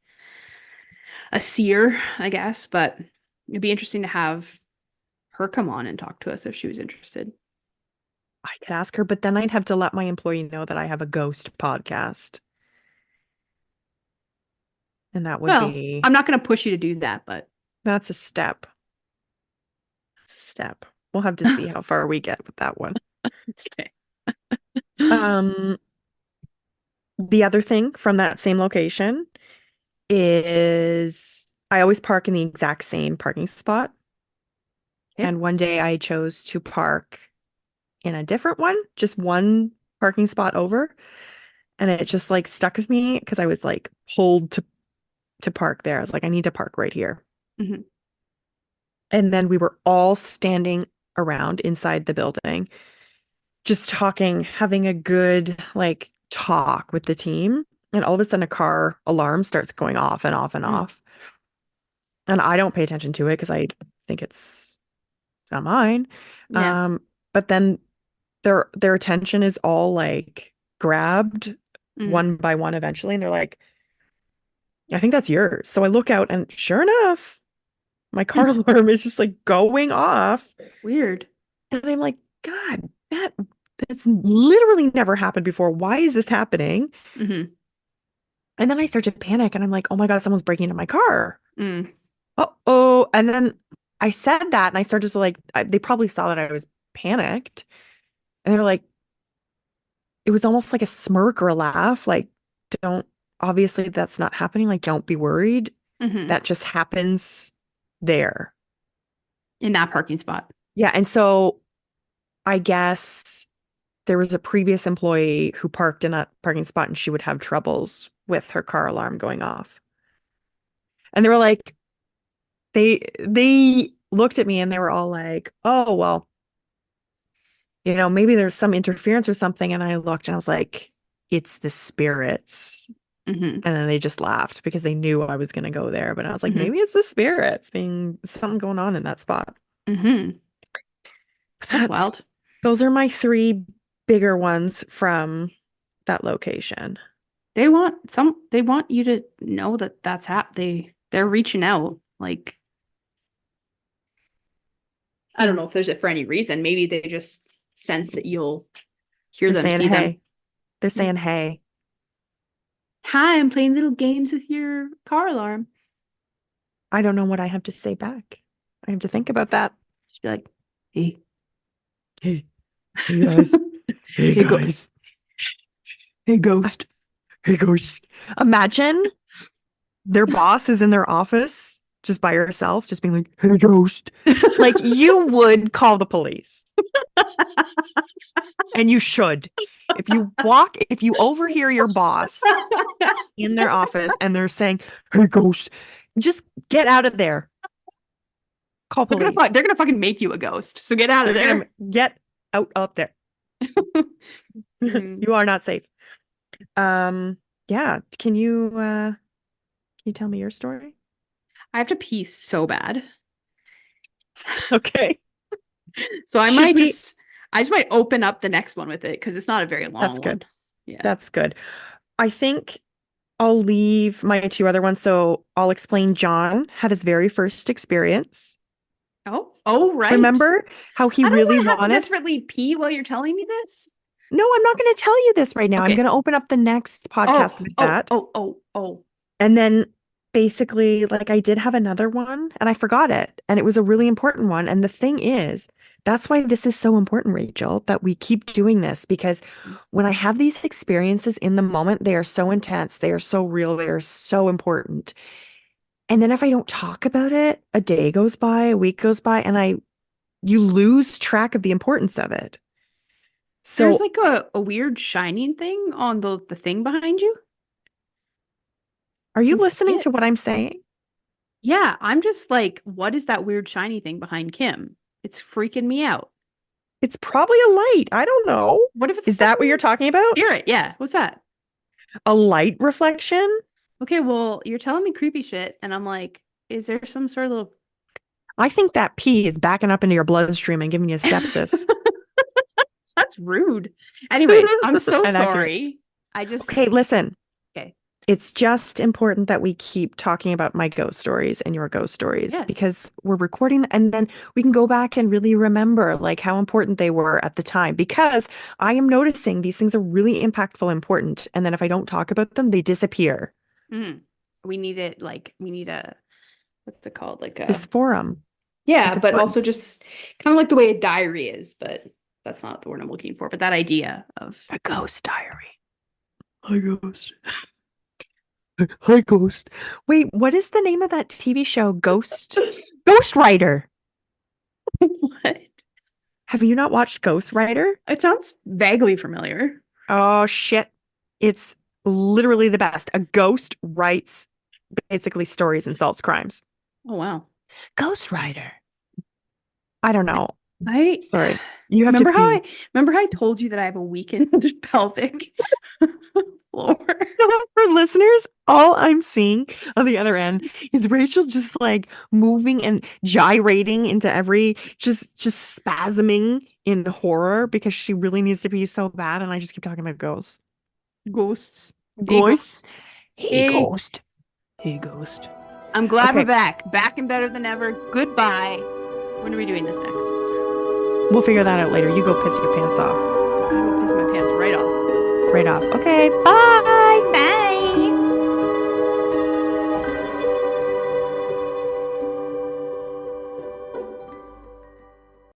a seer, I guess. But it'd be interesting to have her come on and talk to us if she was interested. I could ask her, but then I'd have to let my employee know that I have a ghost podcast. And that would Well, be, I'm not going to push you to do that, but that's a step. That's a step. We'll have to see how far we get with that one. okay. Um, the other thing from that same location is I always park in the exact same parking spot. Okay. And one day I chose to park in a different one, just one parking spot over. And it just like stuck with me because I was like pulled to park there. I was like, I need to park right here. Hmm. And then we were all standing around inside the building, just talking, having a good like talk with the team. And all of a sudden, a car alarm starts going off and off and Mm. off. And I don't pay attention to it because I think it's not mine. Yeah. Um, but then their attention is all like grabbed Mm. one by one eventually, and they're like, I think that's yours. So I look out, and sure enough, my car alarm is just like going off. Weird. And I'm like, God, that's literally never happened before. Why is this happening? Hmm. And then I start to panic and I'm like, oh my God, someone's breaking into my car. Mm. Oh. And then I said that and I started to like, they probably saw that I was panicked. And they're like, it was almost like a smirk or a laugh. Like, don't, obviously that's not happening. Like, don't be worried. Hmm. That just happens there. In that parking spot. Yeah. And so I guess there was a previous employee who parked in that parking spot and she would have troubles with her car alarm going off. And they were like, they looked at me and they were all like, oh, well, maybe there's some interference or something. And I looked and I was like, it's the spirits. Hmm. And then they just laughed because they knew I was going to go there. But I was like, Hmm. maybe it's the spirits being something going on in that spot. Hmm. That's That's wild. those are my three bigger ones from that location. They want you to know that they're reaching out. Like, I don't know if there's it for any reason. Maybe they just sense that you'll hear They're them, saying, see them. hey, they're Yeah. saying, hey. Hi, I'm playing little games with your car alarm. I don't know what I have to say back. I have to think about that. Just be like, hey. Hey, hey guys. Hey Hey, guys. hey, ghost. Hey ghost. Imagine their boss is in their office just by herself, just being like, hey ghost. Like you would call the police. And you should. If you overhear your boss in their office and they're saying, hey ghost, just get out of there. Call police. They're gonna fucking make you a ghost. So get out of They're there. gonna get out there. Mm. You are not safe. Yeah. Can you tell me your story? I have to pee so bad. Okay. So Should we? I just might open up the next one with it because it's not a very long That's one. good. Yeah. That's good. I think I'll leave my two other ones. So I'll explain John had his very first experience. Oh, right. Remember how he I don't really want to have to wanted? desperately pee while you're telling me this. No, I'm not going to tell you this right now. I'm Okay. going to open up the next podcast with that. Oh. And then basically, like I did have another one and I forgot it. And it was a really important one. And the thing is, that's why this is so important, Rachel, that we keep doing this because when I have these experiences in the moment, they are so intense, they are so real, they are so important. And then if I don't talk about it, a day goes by, a week goes by, and you lose track of the importance of it. There's So like a weird shining thing on the thing behind you. are you Can you see listening it? to what I'm saying? Yeah, I'm just like, what is that weird shiny thing behind Kim? It's freaking me out. It's probably a light. I don't know. What if it's a Is that what you're fucking talking about? spirit? Yeah, what's that? A light reflection? Okay, well, you're telling me creepy shit, and I'm like, is there some sort of little I think that pee is backing up into your bloodstream and giving you sepsis. That's rude. Anyways, I'm so Inaccurate. sorry. I just Okay, listen. okay. It's just important that we keep talking about my ghost stories and your ghost stories Yes. because we're recording and then we can go back and really remember like how important they were at the time because I am noticing these things are really impactful, important. And then if I don't talk about them, they disappear. Mm. We need it like we need a what's it called? Like This a forum yeah, is but important. also just kind of like the way a diary is, but that's not the word I'm looking for. But that idea of A ghost diary. Hi, ghost. Hi, ghost. Wait, what is the name of that TV show? Ghost Rider. what? Have you not watched Ghost Rider? It sounds vaguely familiar. Oh shit. It's literally the best. A ghost writes basically stories and solves crimes. Oh wow. Ghost Rider. I don't know. I Sorry. You have to pee. remember how I told you that I have a weakened pelvic floor. So for listeners, all I'm seeing on the other end is Rachel just like moving and gyrating into every just spasming in horror because she really needs to pee so bad and I just keep talking about ghosts. Ghosts. Hey Ghost. ghost. Hey Hey. ghost. Hey ghost. I'm glad we're Okay, back. Back and better than ever. Goodbye. When are we doing this next? we'll figure that out later. You go piss your pants off. I'm gonna piss my pants right off. Right off. Okay, bye.